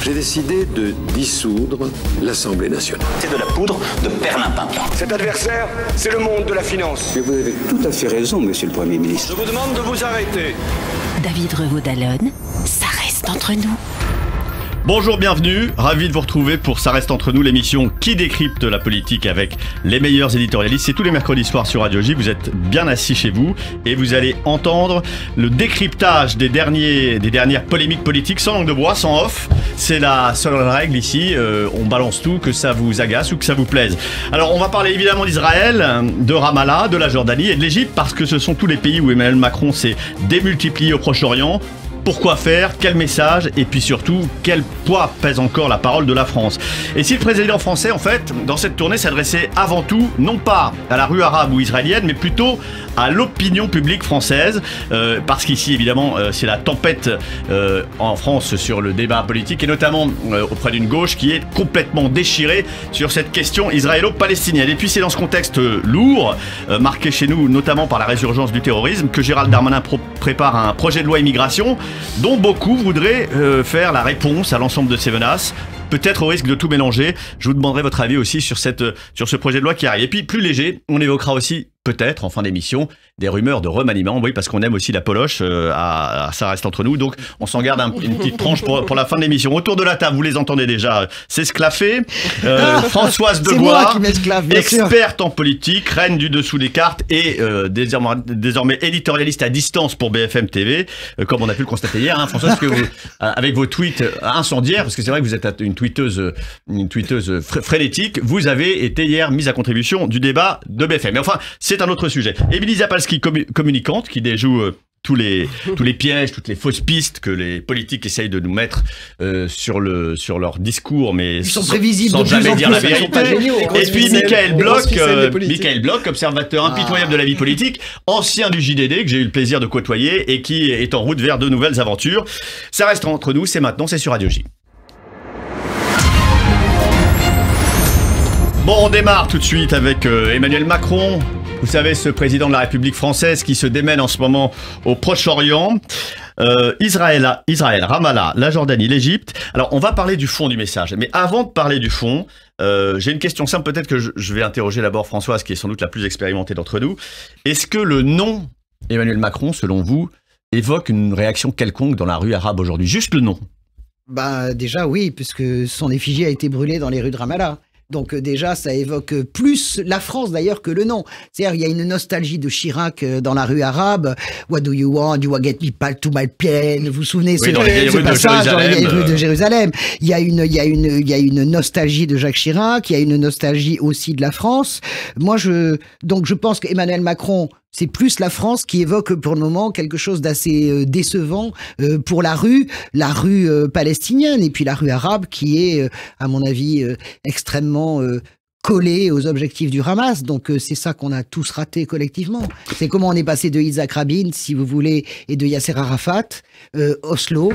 J'ai décidé de dissoudre l'Assemblée nationale. C'est de la poudre de perlimpinpin. Cet adversaire, c'est le monde de la finance. Et vous avez tout à fait raison, monsieur le Premier ministre. Je vous demande de vous arrêter. David Revaud-Dallon, ça reste entre nous. Bonjour, bienvenue, ravi de vous retrouver pour Ça reste entre nous, l'émission qui décrypte la politique avec les meilleurs éditorialistes. C'est tous les mercredis soirs sur Radio J, vous êtes bien assis chez vous et vous allez entendre le décryptage des dernières polémiques politiques sans langue de bois, sans off. C'est la seule règle ici, on balance tout, que ça vous agace ou que ça vous plaise. Alors on va parler évidemment d'Israël, de Ramallah, de la Jordanie et de l'Égypte parce que ce sont tous les pays où Emmanuel Macron s'est démultiplié au Proche-Orient. Pourquoi faire? Quel message? Et puis surtout, quel poids pèse encore la parole de la France? Et si le président français, en fait, dans cette tournée, s'adressait avant tout, non pas à la rue arabe ou israélienne, mais plutôt à l'opinion publique française, parce qu'ici, évidemment, c'est la tempête en France sur le débat politique, et notamment auprès d'une gauche qui est complètement déchirée sur cette question israélo-palestinienne. Et puis c'est dans ce contexte lourd, marqué chez nous notamment par la résurgence du terrorisme, que Gérald Darmanin prépare un projet de loi immigration dont beaucoup voudraient faire la réponse à l'ensemble de ces menaces. Peut-être au risque de tout mélanger. Je vous demanderai votre avis aussi sur ce projet de loi qui arrive. Et puis plus léger, on évoquera aussi peut-être en fin d'émission des rumeurs de remaniement, oui, parce qu'on aime aussi la poloche, ça reste entre nous, donc on s'en garde une petite tranche pour la fin de l'émission. Autour de la table, vous les entendez déjà s'esclaffer. Françoise Degois, experte en politique, reine du dessous des cartes et désormais éditorialiste à distance pour BFM TV, comme on a pu le constater hier. Hein, Françoise, que vous, avec vos tweets incendiaires, parce que c'est vrai que vous êtes une tweeteuse frénétique, vous avez été hier mise à contribution du débat de BFM. Mais enfin, c'est un autre sujet. Émilie Zapalski, communicante, qui déjoue tous les pièges, toutes les fausses pistes que les politiques essayent de nous mettre sur leur discours, mais ils sont prévisibles sans jamais dire la vérité. Et puis Michael Bloch, observateur impitoyable de la vie politique, ancien du JDD, que j'ai eu le plaisir de côtoyer et qui est en route vers de nouvelles aventures. Ça reste entre nous, c'est maintenant, c'est sur Radio J. Bon, on démarre tout de suite avec Emmanuel Macron. Vous savez, ce président de la République française qui se démène en ce moment au Proche-Orient. Israël, Ramallah, la Jordanie, l'Égypte. Alors, on va parler du fond du message. Mais avant de parler du fond, j'ai une question simple. Peut-être que je vais interroger d'abord Françoise, qui est sans doute la plus expérimentée d'entre nous. Est-ce que le nom Emmanuel Macron, selon vous, évoque une réaction quelconque dans la rue arabe aujourd'hui? Juste le nom. Bah, déjà, oui, puisque son effigie a été brûlée dans les rues de Ramallah. Donc déjà, ça évoque plus la France d'ailleurs que le nom. C'est-à-dire, il y a une nostalgie de Chirac dans la rue arabe. What do you want? You want get me to my plane? Vous vous souvenez ce passage dans les rues de Jérusalem? Il y a une nostalgie de Jacques Chirac. Il y a une nostalgie aussi de la France. Donc je pense qu'Emmanuel Macron, c'est plus la France qui évoque pour le moment quelque chose d'assez décevant pour la rue palestinienne et puis la rue arabe qui est, à mon avis, extrêmement collée aux objectifs du Hamas. Donc c'est ça qu'on a tous raté collectivement. C'est comment on est passé de Yitzhak Rabin, si vous voulez, et de Yasser Arafat, Oslo,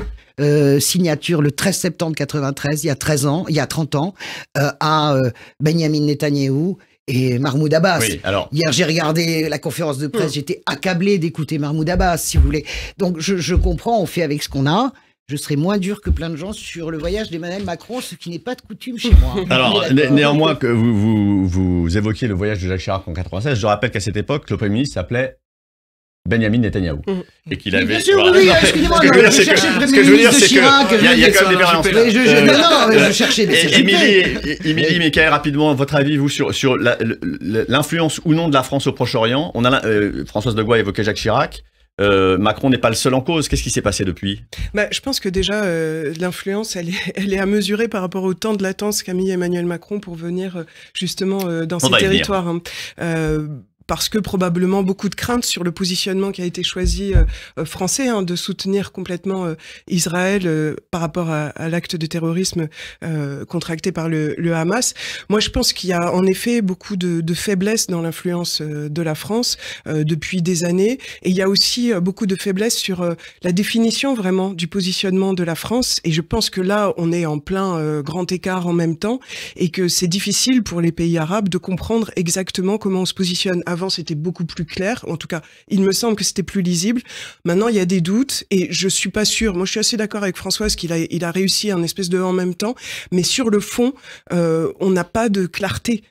signature le 13 septembre 93, il y a 30 ans, à Benjamin Netanyahou et Mahmoud Abbas. Oui, alors... Hier, j'ai regardé la conférence de presse, j'étais accablé d'écouter Mahmoud Abbas, si vous voulez. Donc, je comprends, on fait avec ce qu'on a. Je serai moins dur que plein de gens sur le voyage d'Emmanuel Macron, ce qui n'est pas de coutume chez moi. Alors, néanmoins, que vous évoquiez le voyage de Jacques Chirac en 96, je rappelle qu'à cette époque, le Premier ministre s'appelait Benjamin Netanyahou. Et qu'il avait... Bien sûr, oui, excusez-moi, je cherchais le Premier ministre de Chirac. Il y a quand même des différences. Non, je cherchais des... Émilie, Michael, rapidement, votre avis, vous, sur l'influence ou non de la France au Proche-Orient. Françoise Degois évoquait Jacques Chirac. Macron n'est pas le seul en cause. Qu'est-ce qui s'est passé depuis? Je pense que déjà, l'influence, elle est à mesurer par rapport au temps de latence qu'a mis Emmanuel Macron pour venir justement dans ces territoires. Parce que probablement beaucoup de craintes sur le positionnement qui a été choisi français, de soutenir complètement Israël par rapport à l'acte de terrorisme contracté par le Hamas. Moi, je pense qu'il y a en effet beaucoup de faiblesses dans l'influence de la France depuis des années. Et il y a aussi beaucoup de faiblesses sur la définition vraiment du positionnement de la France. Et je pense que là, on est en plein grand écart en même temps et que c'est difficile pour les pays arabes de comprendre exactement comment on se positionne. Avant, c'était beaucoup plus clair. En tout cas, il me semble que c'était plus lisible. Maintenant, il y a des doutes et je suis pas sûre. Moi, je suis assez d'accord avec Françoise qu'il a réussi un espèce de en même temps. Mais sur le fond, on n'a pas de clarté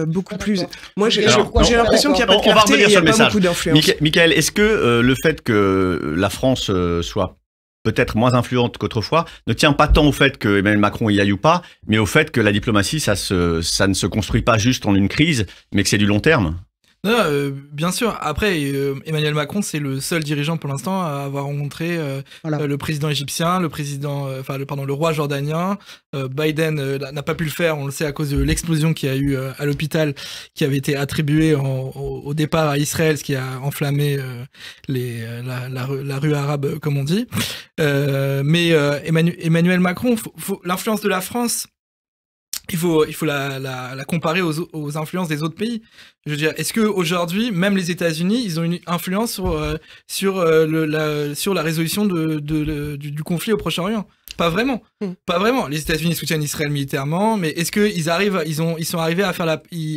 beaucoup plus. Moi, j'ai l'impression qu'il n'y a pas de clarté et il n'y a pas beaucoup d'influence. Michael, est-ce que le fait que la France soit peut-être moins influente qu'autrefois, ne tient pas tant au fait que Emmanuel Macron y aille ou pas, mais au fait que la diplomatie, ça ne se construit pas juste en une crise, mais que c'est du long terme? Non, bien sûr. Après, Emmanuel Macron, c'est le seul dirigeant pour l'instant à avoir rencontré le président égyptien, le roi jordanien. Biden n'a pas pu le faire, on le sait, à cause de l'explosion qu'il y a eu à l'hôpital, qui avait été attribuée au départ à Israël, ce qui a enflammé la rue arabe, comme on dit. Mais Emmanuel Macron, l'influence de la France, il faut la comparer aux influences des autres pays. Je veux dire, est-ce que aujourd'hui, même les États-Unis, ils ont une influence sur la résolution du conflit au Proche-Orient? Pas vraiment. Pas vraiment. Les États-Unis soutiennent Israël militairement, mais est-ce qu'ils sont arrivés à faire qu'il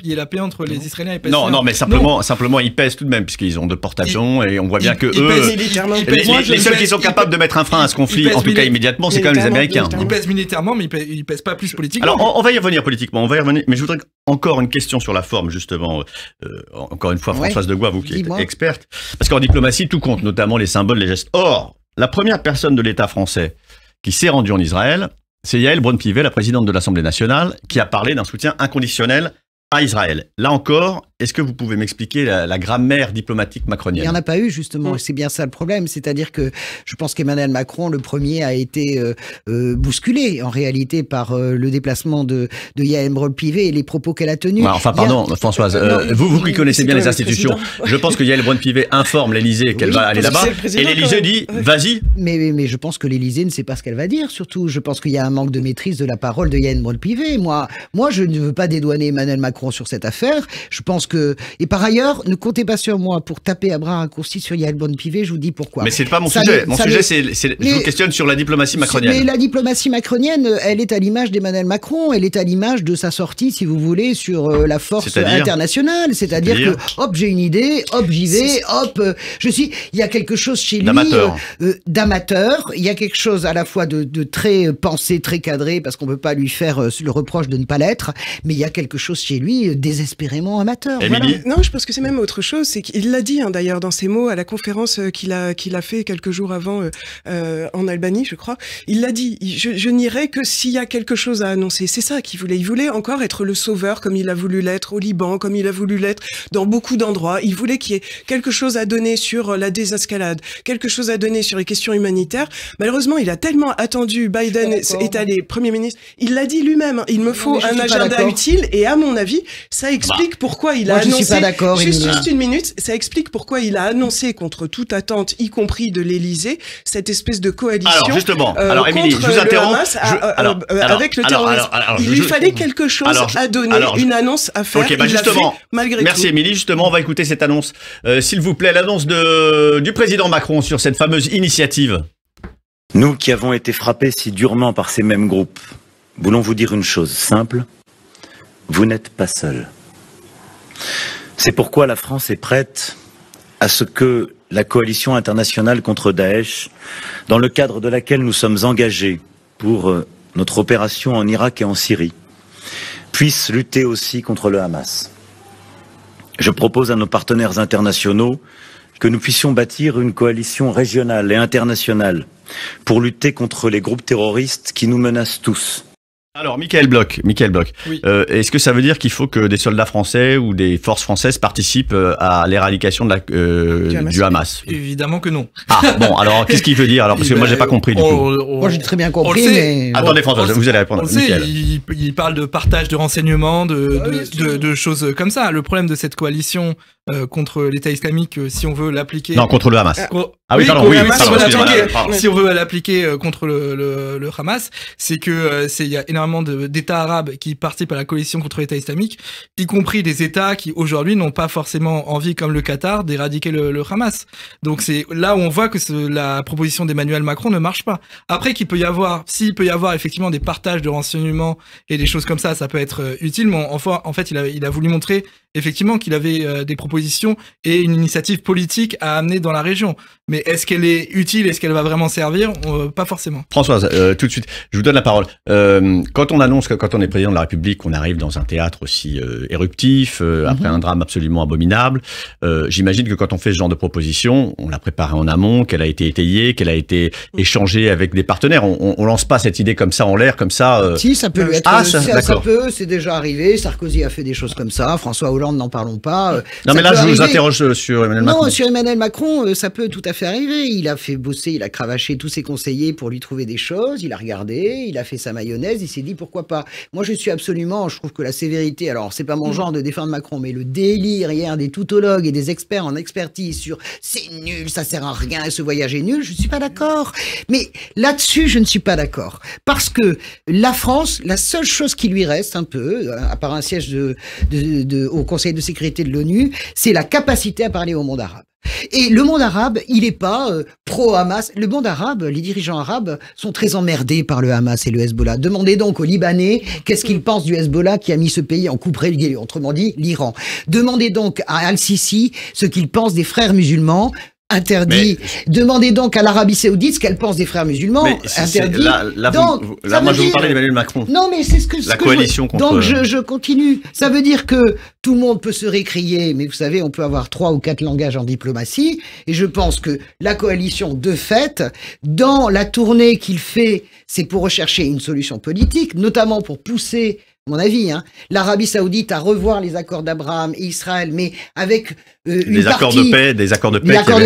y ait la paix entre les Israéliens et les Palestiniens? Non, mais simplement, ils pèsent tout de même, puisqu'ils ont de porte-avions, et on voit bien que les seuls qui sont capables de mettre un frein à ce conflit, en tout cas immédiatement, c'est quand même les Américains. Ils pèsent militairement, mais ils pèsent pas plus politiquement. Alors, on va y revenir politiquement, mais je voudrais encore une question sur la forme, justement. Encore une fois, Françoise Degois, vous qui êtes experte, parce qu'en diplomatie, tout compte, notamment les symboles, les gestes. Or, la première personne de l'État français qui s'est rendue en Israël, c'est Yaël Braun-Pivet, la présidente de l'Assemblée nationale, qui a parlé d'un soutien inconditionnel à Israël. Là encore, est-ce que vous pouvez m'expliquer la grammaire diplomatique macronienne? Il n'y en a pas eu, justement. C'est bien ça le problème. C'est-à-dire que je pense qu'Emmanuel Macron, le premier, a été bousculé, en réalité, par le déplacement de Yaël Braun-Pivet et les propos qu'elle a tenus. Pardon, Françoise, vous qui connaissez bien les institutions, je pense que Yaël Braun-Pivet informe l'Élysée qu'elle va aller là-bas, et l'Élysée dit, vas-y. Mais je pense que l'Élysée ne sait pas ce qu'elle va dire, surtout. Je pense qu'il y a un manque de maîtrise de la parole de Yaël Braun-Pivet. Moi, je ne veux pas dédouaner Emmanuel Macron sur cette affaire. Je pense que... Et par ailleurs, ne comptez pas sur moi pour taper à bras raccourcis sur Yaël Braun-Pivet, je vous dis pourquoi. Mais c'est pas mon sujet. Mon sujet, je vous questionne sur la diplomatie macronienne. Mais la diplomatie macronienne, elle est à l'image d'Emmanuel Macron, elle est à l'image de sa sortie, si vous voulez, sur la force internationale. C'est-à-dire que, hop, j'ai une idée, hop, j'y vais, hop, il y a quelque chose chez lui d'amateur. Il y a quelque chose à la fois de très pensé, très cadré, parce qu'on peut pas lui faire le reproche de ne pas l'être, mais il y a quelque chose chez lui désespérément amateur. Voilà. Non, je pense que c'est même autre chose. C'est qu'il l'a dit d'ailleurs dans ses mots à la conférence qu'il a fait quelques jours avant en Albanie, je crois. Il l'a dit. Je n'irai que s'il y a quelque chose à annoncer. C'est ça qu'il voulait. Il voulait encore être le sauveur, comme il a voulu l'être au Liban, comme il a voulu l'être dans beaucoup d'endroits. Il voulait qu'il y ait quelque chose à donner sur la désescalade, quelque chose à donner sur les questions humanitaires. Malheureusement, il a tellement attendu. Biden est allé Premier ministre. Il l'a dit lui-même. Il me faut un agenda utile. Et à mon avis, ça explique pourquoi il a annoncé... Je suis pas d'accord, juste une minute, ça explique pourquoi il a annoncé contre toute attente, y compris de l'Élysée, cette espèce de coalition. Alors justement, Émilie, je vous interromps. Avec le terrorisme. Il lui fallait quelque chose à donner, une annonce à faire. Ok, justement, malgré tout. Merci Émilie, justement, on va écouter cette annonce. S'il vous plaît, l'annonce du président Macron sur cette fameuse initiative. Nous qui avons été frappés si durement par ces mêmes groupes, voulons vous dire une chose simple. Vous n'êtes pas seul. C'est pourquoi la France est prête à ce que la coalition internationale contre Daesh, dans le cadre de laquelle nous sommes engagés pour notre opération en Irak et en Syrie, puisse lutter aussi contre le Hamas. Je propose à nos partenaires internationaux que nous puissions bâtir une coalition régionale et internationale pour lutter contre les groupes terroristes qui nous menacent tous. Alors, Michael Bloch, oui. Est-ce que ça veut dire qu'il faut que des soldats français ou des forces françaises participent à l'éradication du Hamas? Évidemment que non. Ah, bon, alors, qu'est-ce qu'il veut dire? Alors, parce que moi, j'ai pas compris, du coup. Moi, j'ai très bien compris, mais... Attendez, François, vous allez répondre. Michael. Il parle de partage de renseignements, de choses comme ça. Le problème de cette coalition contre l'État islamique, si on veut l'appliquer... Non, contre le Hamas. Si on veut l'appliquer contre le Hamas, c'est que il y a énormément d'États arabes qui participent à la coalition contre l'État islamique, y compris des États qui aujourd'hui n'ont pas forcément envie, comme le Qatar, d'éradiquer le Hamas. Donc c'est là où on voit que la proposition d'Emmanuel Macron ne marche pas. Après s'il peut y avoir effectivement des partages de renseignements et des choses comme ça peut être utile, mais en fait il a voulu montrer effectivement qu'il avait des propositions et une initiative politique à amener dans la région. Mais est-ce qu'elle est utile, est-ce qu'elle va vraiment servir? Pas forcément. Françoise, tout de suite, je vous donne la parole. Quand on annonce que quand on est président de la République, on arrive dans un théâtre aussi éruptif, après un drame absolument abominable, j'imagine que quand on fait ce genre de proposition, on l'a préparée en amont, qu'elle a été étayée, qu'elle a été échangée avec des partenaires. On lance pas cette idée comme ça en l'air, comme ça. Si, ça peut être. Ah, ça peut, c'est déjà arrivé. Sarkozy a fait des choses comme ça. François Hollande, n'en parlons pas. Non, mais là, je vous interroge sur Emmanuel Macron. Non, sur Emmanuel Macron, ça peut tout à fait arriver. Il a fait bosser, il a cravaché tous ses conseillers pour lui trouver des choses. Il a regardé, il a fait sa mayonnaise. Il s'est dit pourquoi pas. Moi, je trouve que la sévérité. Alors, c'est pas mon genre de défendre Macron, mais le délire hier des toutologues et des experts en expertise sur c'est nul, ça sert à rien, ce voyage est nul. Je suis pas d'accord. Mais là-dessus, je ne suis pas d'accord. Parce que la France, la seule chose qui lui reste un peu, à part un siège au Conseil de sécurité de l'ONU, c'est la capacité à parler au monde arabe. Et le monde arabe, il n'est pas pro-Hamas. Le monde arabe, les dirigeants arabes sont très emmerdés par le Hamas et le Hezbollah. Demandez donc aux Libanais qu'est-ce qu'ils pensent du Hezbollah qui a mis ce pays en coupe régulière, autrement dit l'Iran. Demandez donc à Al-Sisi ce qu'il pense des frères musulmans. Interdit. Demandez donc à l'Arabie Saoudite ce qu'elle pense des frères musulmans. Interdit. Là, moi, je vous parlais d'Emmanuel Macron. Non, mais c'est ce que la coalition contre. Donc, je continue. Ça veut dire que tout le monde peut se récrier, mais vous savez, on peut avoir 3 ou 4 langages en diplomatie. Et je pense que la coalition, de fait, dans la tournée qu'il fait, c'est pour rechercher une solution politique, notamment pour pousser, à mon avis, l'Arabie Saoudite à revoir les accords d'Abraham et Israël, mais avec des accords de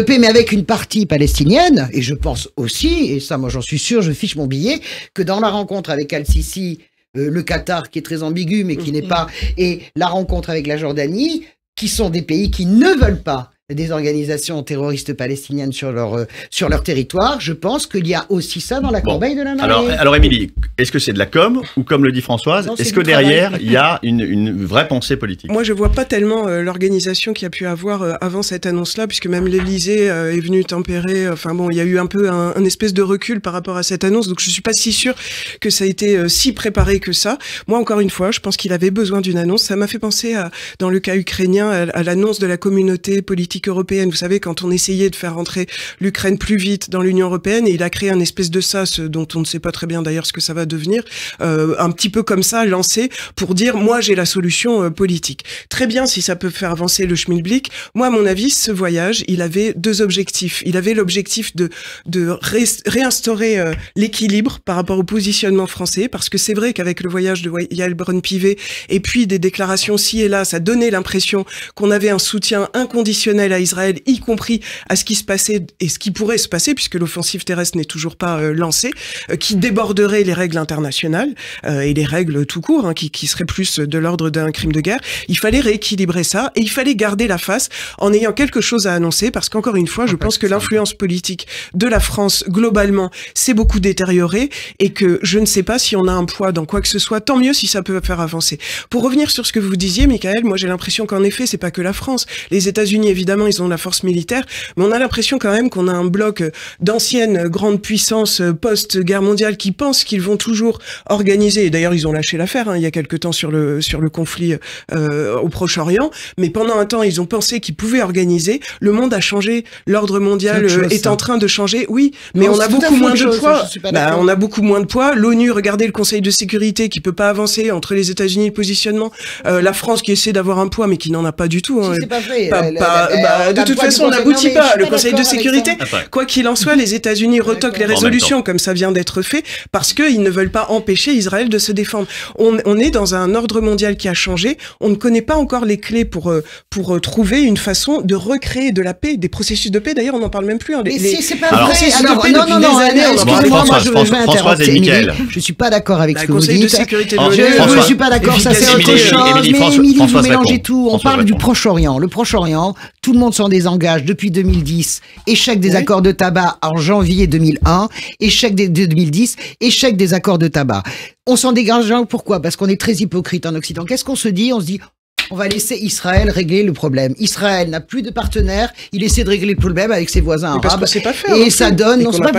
paix, mais avec une partie palestinienne. Et je pense aussi, et ça, moi, j'en suis sûr, je fiche mon billet, que dans la rencontre avec Al-Sisi, le Qatar, qui est très ambigu, mais qui n'est pas, et la rencontre avec la Jordanie, qui sont des pays qui ne veulent pas des organisations terroristes palestiniennes sur leur territoire, je pense qu'il y a aussi ça dans la corbeille de la marée. Alors Émilie, est-ce que c'est de la com ou comme le dit Françoise, est-ce que derrière il y a une vraie pensée politique? Moi je vois pas tellement l'organisation qu'il y a pu avoir avant cette annonce-là, puisque même l'Élysée est venu tempérer, enfin bon, il y a eu un peu un espèce de recul par rapport à cette annonce, donc je suis pas si sûr que ça a été si préparé que ça. Moi encore une fois, je pense qu'il avait besoin d'une annonce. Ça m'a fait penser dans le cas ukrainien, à l'annonce de la communauté politique européenne. Vous savez, quand on essayait de faire rentrer l'Ukraine plus vite dans l'Union européenne, et il a créé un espèce de sas dont on ne sait pas très bien d'ailleurs ce que ça va devenir, un petit peu comme ça, lancé pour dire moi j'ai la solution politique. Très bien si ça peut faire avancer le schmilblick. Moi à mon avis, ce voyage, il avait 2 objectifs. Il avait l'objectif de réinstaurer l'équilibre par rapport au positionnement français, parce que c'est vrai qu'avec le voyage de Yael Braun-Pivet et puis des déclarations ci et là, ça donnait l'impression qu'on avait un soutien inconditionnel à Israël, y compris à ce qui se passait et ce qui pourrait se passer, puisque l'offensive terrestre n'est toujours pas lancée, qui déborderait les règles internationales et les règles tout court, qui seraient plus de l'ordre d'un crime de guerre. Il fallait rééquilibrer ça et il fallait garder la face en ayant quelque chose à annoncer, parce qu'encore une fois, je pense que l'influence politique de la France, globalement, s'est beaucoup détériorée et que je ne sais pas si on a un poids dans quoi que ce soit, tant mieux si ça peut faire avancer. Pour revenir sur ce que vous disiez, Michael, moi j'ai l'impression qu'en effet, c'est pas que la France. Les États-Unis, évidemment, ils ont la force militaire, mais on a l'impression quand même qu'on a un bloc d'anciennes grandes puissances post-guerre mondiale qui pensent qu'ils vont toujours organiser, et d'ailleurs ils ont lâché l'affaire il y a quelque temps sur le conflit au Proche-Orient, mais pendant un temps ils ont pensé qu'ils pouvaient organiser. Le monde a changé, l'ordre mondial est en train de changer, oui, mais on a beaucoup moins de poids. On a beaucoup moins de poids. L'ONU, regardez le Conseil de sécurité qui peut pas avancer entre les États-Unis et le positionnement. La France qui essaie d'avoir un poids mais qui n'en a pas du tout. Si, c'est pas vrai. De toute façon, on n'aboutit pas. Le Conseil de sécurité, quoi qu'il en soit, les États-Unis retoquent les résolutions comme ça vient d'être fait parce qu'ils ne veulent pas empêcher Israël de se défendre. On est dans un ordre mondial qui a changé. On ne connaît pas encore les clés pour trouver une façon de recréer de la paix, des processus de paix. D'ailleurs, on n'en parle même plus. Mais c'est pas vrai. Non, excusez-moi, Françoise et Michael. Je suis pas d'accord avec ce que vous dites. Conseil de sécurité de Je suis pas d'accord, ça c'est autre chose. Émilie, vous mélangez tout. On parle du Proche-Orient. Le Proche-Orient, tout le monde s'en désengage depuis 2010. Échec des accords de tabac en janvier 2001. Échec de 2010. Échec des accords de tabac. On s'en dégage, pourquoi? Parce qu'on est très hypocrite en Occident. Qu'est-ce qu'on se dit? On se dit, on va laisser Israël régler le problème. Israël n'a plus de partenaires, il essaie de régler le problème avec ses voisins arabes. Parce qu'on sait pas faire. Et ça donne, non, c'est pas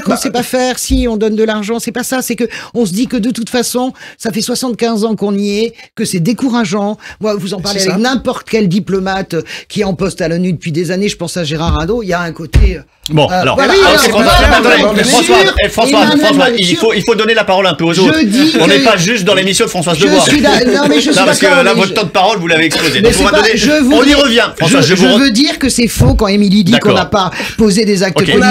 qu'on sait pas faire, si on donne de l'argent, c'est pas ça, c'est que on se dit que de toute façon, ça fait 75 ans qu'on y est, que c'est décourageant. Moi, vous en parlez avec n'importe quel diplomate qui est en poste à l'ONU depuis des années, je pense à Gérard Rado, il y a un côté... Bon, alors, voilà, François, il faut donner la parole un peu aux autres. On n'est pas juste dans l'émission de Françoise Debois. Non, mais je suis d'accord. Parce que là, votre temps de parole, vous l'avez explosé. Donc, on y revient. François, je veux dire que c'est faux quand Émilie dit qu'on n'a pas posé des actes politiques.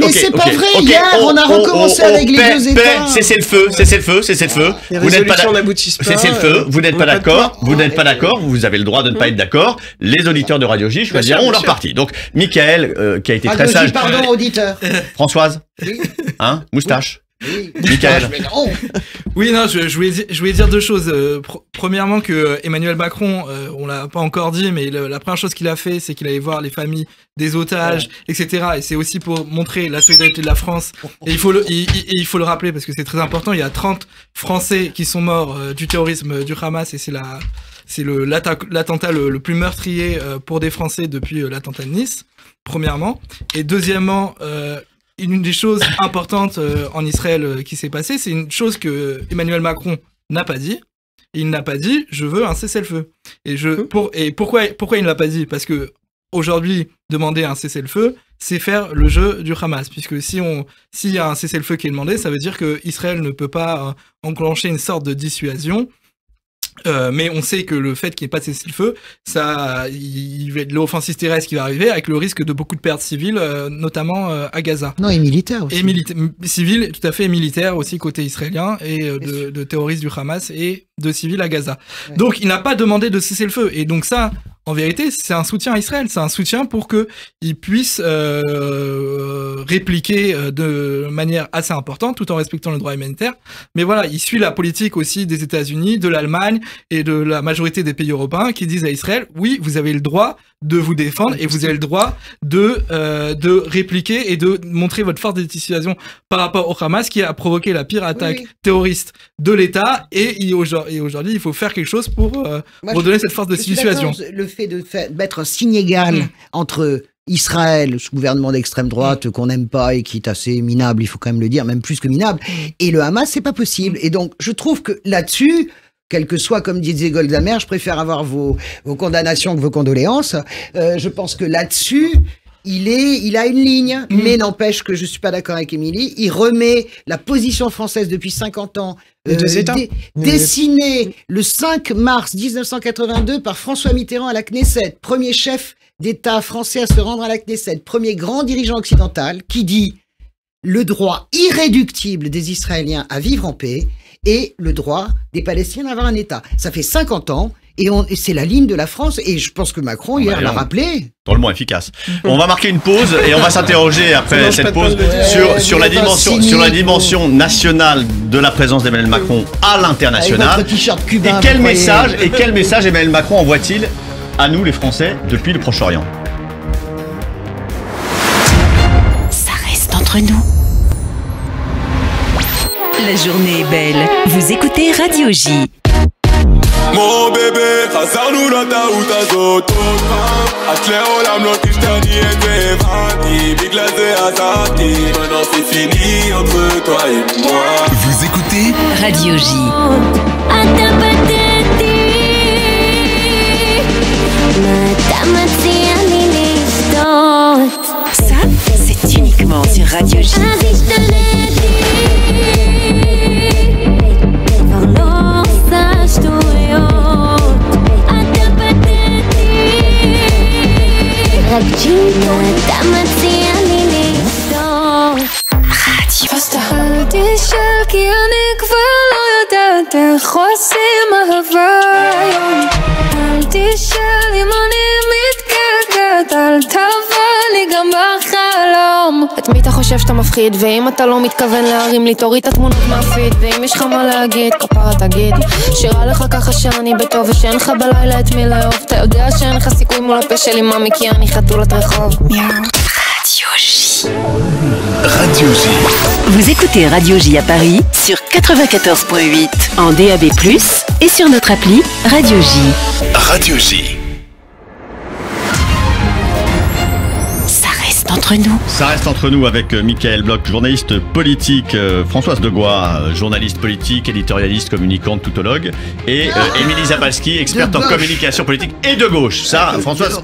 Mais c'est pas vrai. Hier, on a recommencé avec les deux États. Cessez le feu. Vous n'êtes pas n'aboutissent pas. Cessez le feu. Vous n'êtes pas d'accord. Vous avez le droit de ne pas être d'accord. Les auditeurs de Radio J choisiront leur parti. Donc, Michael, qui a été très sage. Pardon, auditeur. Françoise. Oui. Hein, moustache. Oui. Michael. Oui, non, je voulais dire deux choses. Premièrement, que Emmanuel Macron, on l'a pas encore dit, mais la première chose qu'il a fait, c'est qu'il allait voir les familles des otages, etc. Et c'est aussi pour montrer la solidarité de la France. Et il faut le rappeler parce que c'est très important. Il y a 30 Français qui sont morts du terrorisme du Hamas et c'est l'attentat le plus meurtrier pour des Français depuis l'attentat de Nice, premièrement. Et deuxièmement, une des choses importantes en Israël qui s'est passée, c'est une chose que Emmanuel Macron n'a pas dit. Il n'a pas dit « je veux un cessez-le-feu ». Et pourquoi il ne l'a pas dit? Parce que aujourd'hui, demander un cessez-le-feu, c'est faire le jeu du Hamas. Puisque s'il y a un cessez-le-feu qui est demandé, ça veut dire que Israël ne peut pas enclencher une sorte de dissuasion. Mais on sait que le fait qu'il n'y ait pas de cessez-le-feu, il va être l'offensive terrestre qui va arriver avec le risque de beaucoup de pertes civiles, notamment à Gaza. Non, et militaires aussi. Et civiles, tout à fait, et militaires aussi côté israélien, et de terroristes du Hamas et de civils à Gaza. Ouais. Donc il n'a pas demandé de cessez-le-feu. Et donc ça, en vérité, c'est un soutien à Israël. C'est un soutien pour qu'il puisse répliquer de manière assez importante, tout en respectant le droit humanitaire. Mais voilà, il suit la politique aussi des États-Unis, de l'Allemagne et de la majorité des pays européens qui disent à Israël, oui, vous avez le droit de vous défendre et vous avez le droit de répliquer et de montrer votre force de dissuasion par rapport au Hamas qui a provoqué la pire attaque terroriste de l'État. Et aujourd'hui, il faut faire quelque chose pour redonner cette force de dissuasion. Le fait de mettre un signe égal entre Israël, ce gouvernement d'extrême droite qu'on n'aime pas et qui est assez minable, il faut quand même le dire, même plus que minable, et le Hamas, c'est pas possible. Et donc, je trouve que là-dessus, quel que soit, comme disait Golda Meir, je préfère avoir vos condamnations que vos condoléances. Je pense que là-dessus, il a une ligne, mais n'empêche que je suis pas d'accord avec Émilie. Il remet la position française depuis 50 ans, dessinée le 5 mars 1982 par François Mitterrand à la Knesset, premier chef d'État français à se rendre à la Knesset, premier grand dirigeant occidental, qui dit le droit irréductible des Israéliens à vivre en paix et le droit des Palestiniens d'avoir un État. Ça fait 50 ans. Et c'est la ligne de la France, et je pense que Macron, hier, l'a rappelé. Drôlement efficace. On va marquer une pause, et on va s'interroger après cette pause sur la dimension nationale de la présence d'Emmanuel Macron à l'international. Et quel message Emmanuel Macron envoie-t-il à nous, les Français, depuis le Proche-Orient? Ça reste entre nous. La journée est belle. Vous écoutez Radio J. mon bébé, חזרנו לטעות הזאת עוד פעם את לעולם לא תשתני את זה הבנתי בגלל זה עזרתי maintenant c'est fini entre toi et moi Vous écoutez Radio J. אתה פתטי מה אתה מציע לי לשתות Ça, c'est uniquement sur Radio J. אז השתנתי כבר לא עושה שטויות אתה פתטי רק ג'ינה אתה מציע לי לשתות רדיו. אל תשאל כי אני כבר לא יודעת איך עושים אהבה היום אל תשאל אם אני מתגעגעת אל תבוא לי גם בחלום את מי אתה חושב שאתה מפחיד ואם אתה לא מתכוון להרים לי תוריד את התמונות מהפיד ואם יש לך מה להגיד כפרה תגיד שירה לך ככה שאני בטוב ושאין לך בלילה את מי לאהוב אתה יודע שאין לך סיכוי מול הפה שלי מאמי כי אני חתולת רחוב Radio J. Radio J. Vous Vous écoutez Radio J à Paris sur 94.8 en DAB+, et sur notre appli Radio J. Radio J. Entre nous. Ça reste entre nous avec Mickaël Bloch, journaliste politique, Françoise Degois, journaliste politique, éditorialiste, communicante, toutologue, et Émilie Zapalski, experte en communication politique et de gauche. Ça, Françoise,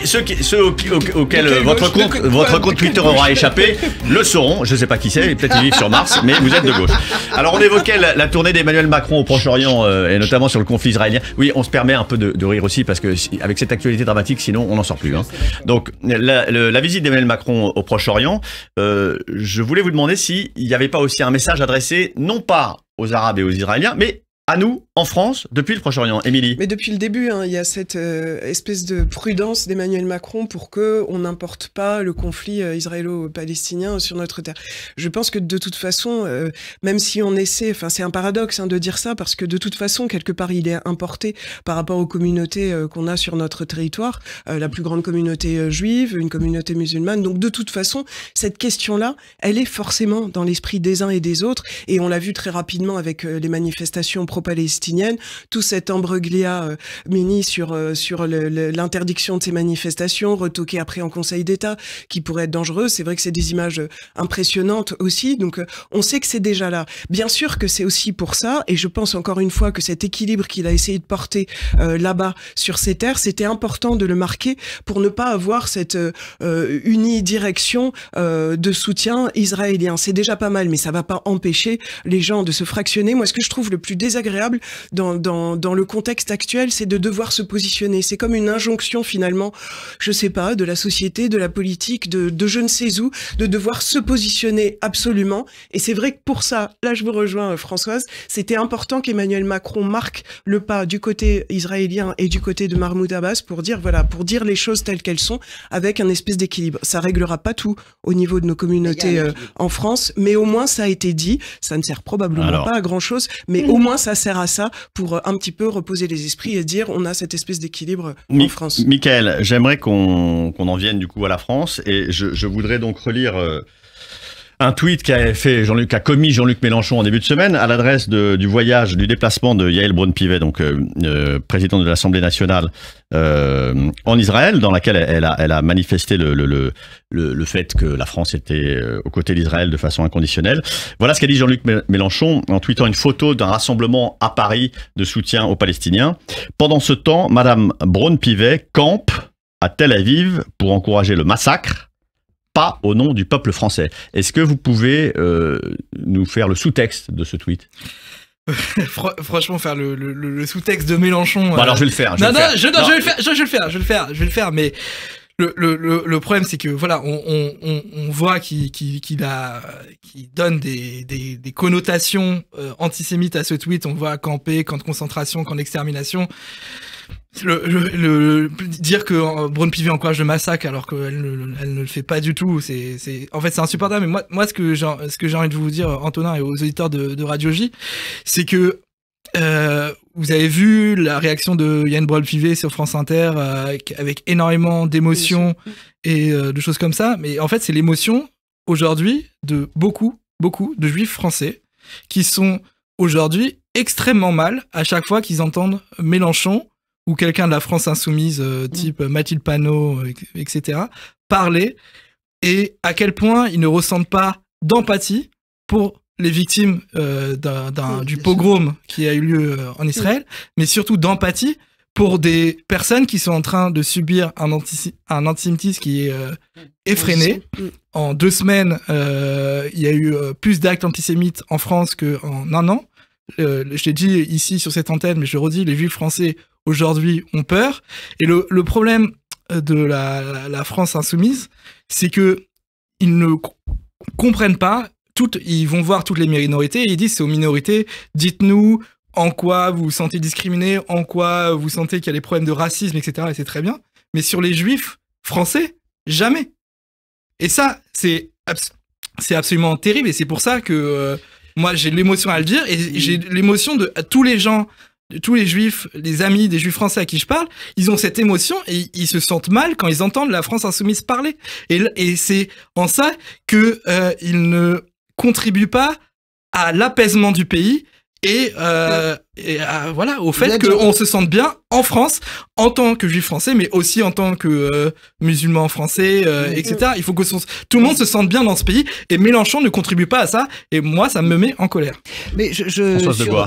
ceux auxquels votre compte Twitter aura échappé le sauront. Je ne sais pas qui c'est, peut-être ils vivent sur Mars, mais vous êtes de gauche. Alors on évoquait la tournée d'Emmanuel Macron au Proche-Orient et notamment sur le conflit israélien. Oui, on se permet un peu de rire aussi parce que avec cette actualité dramatique, sinon on n'en sort plus. Hein. Donc la visite d'Emmanuel Macron au Proche-Orient, je voulais vous demander s'il n'y avait pas aussi un message adressé non pas aux Arabes et aux Israéliens, mais à nous, en France, depuis le Proche-Orient. Émilie. Mais depuis le début, il y a cette espèce de prudence d'Emmanuel Macron pour qu'on n'importe pas le conflit israélo-palestinien sur notre terre. Je pense que de toute façon, même si on essaie, enfin c'est un paradoxe de dire ça, parce que de toute façon, quelque part, il est importé par rapport aux communautés qu'on a sur notre territoire, la plus grande communauté juive, une communauté musulmane. Donc de toute façon, cette question-là, elle est forcément dans l'esprit des uns et des autres, et on l'a vu très rapidement avec les manifestations pro-palestinienne, tout cet imbroglio mini sur l'interdiction de ces manifestations, retoqué après en Conseil d'État, qui pourrait être dangereux. C'est vrai que c'est des images impressionnantes aussi, donc on sait que c'est déjà là. Bien sûr que c'est aussi pour ça, et je pense encore une fois que cet équilibre qu'il a essayé de porter là-bas sur ces terres, c'était important de le marquer pour ne pas avoir cette unidirection de soutien israélien. C'est déjà pas mal, mais ça va pas empêcher les gens de se fractionner. Moi, ce que je trouve le plus désagréable dans le contexte actuel, c'est de devoir se positionner. C'est comme une injonction finalement, je sais pas, de la société, de la politique, de je ne sais où, de devoir se positionner absolument. Et c'est vrai que pour ça, là je vous rejoins Françoise, c'était important qu'Emmanuel Macron marque le pas du côté israélien et du côté de Mahmoud Abbas pour dire voilà, pour dire les choses telles qu'elles sont, avec un espèce d'équilibre. Ça réglera pas tout au niveau de nos communautés en France, mais au moins ça a été dit. Ça ne sert probablement pas à grand chose, mais au moins ça sert à ça pour un petit peu reposer les esprits et dire on a cette espèce d'équilibre en France. Mickaël, j'aimerais qu'on en vienne du coup à la France et je voudrais donc relire un tweet qu'a commis Jean-Luc Mélenchon en début de semaine à l'adresse du déplacement de Yael Braun-Pivet, donc présidente de l'Assemblée nationale en Israël, dans laquelle elle a manifesté le fait que la France était aux côtés d'Israël de façon inconditionnelle. Voilà ce qu'a dit Jean-Luc Mélenchon en tweetant une photo d'un rassemblement à Paris de soutien aux Palestiniens. Pendant ce temps, Madame Braun-Pivet campe à Tel Aviv pour encourager le massacre, pas au nom du peuple français. Est-ce que vous pouvez nous faire le sous-texte de ce tweet ? Franchement, faire le sous-texte de Mélenchon. Bon, alors je vais le faire. Je vais le faire. Mais le problème, c'est que voilà, on voit qu'il donne des connotations antisémites à ce tweet. On voit camper, camp de concentration, camp d'extermination. Dire que Braun-Pivet encourage le massacre alors qu'elle ne le fait pas du tout, en fait c'est insupportable. Mais moi ce que j'ai envie de vous dire, Antonin, et aux auditeurs de Radio J, c'est que vous avez vu la réaction de Yael Braun-Pivet sur France Inter avec énormément d'émotions et de choses comme ça. Mais en fait c'est l'émotion aujourd'hui de beaucoup de juifs français qui sont aujourd'hui extrêmement mal à chaque fois qu'ils entendent Mélenchon ou quelqu'un de la France insoumise, type Mathilde Panot, etc., parler, et à quel point ils ne ressentent pas d'empathie pour les victimes du pogrom qui a eu lieu en Israël, mais surtout d'empathie pour des personnes qui sont en train de subir un antisémitisme qui est effréné. En 2 semaines, il y a eu plus d'actes antisémites en France qu'en un an. Je l'ai dit ici sur cette antenne, mais je le redis, les juifs français aujourd'hui ont peur. Et le problème de la France insoumise, c'est que ils ne comprennent pas ils vont voir toutes les minorités et ils disent c'est aux minorités, dites-nous en quoi vous vous sentez discriminé, en quoi vous sentez qu'il y a des problèmes de racisme, etc. Et c'est très bien. Mais sur les juifs français, jamais. Et ça, c'est absolument terrible. Et c'est pour ça que moi, j'ai l'émotion à le dire. Et j'ai l'émotion de tous les gens, de tous les juifs, les amis des juifs français à qui je parle, ils ont cette émotion et ils se sentent mal quand ils entendent la France insoumise parler. Et c'est en ça que ils ne contribue pas à l'apaisement du pays et voilà, au fait qu'on se sente bien en France en tant que juif français, mais aussi en tant que musulman français, etc. Il faut que tout le monde se sente bien dans ce pays, et Mélenchon ne contribue pas à ça, et moi, ça me met en colère. Mais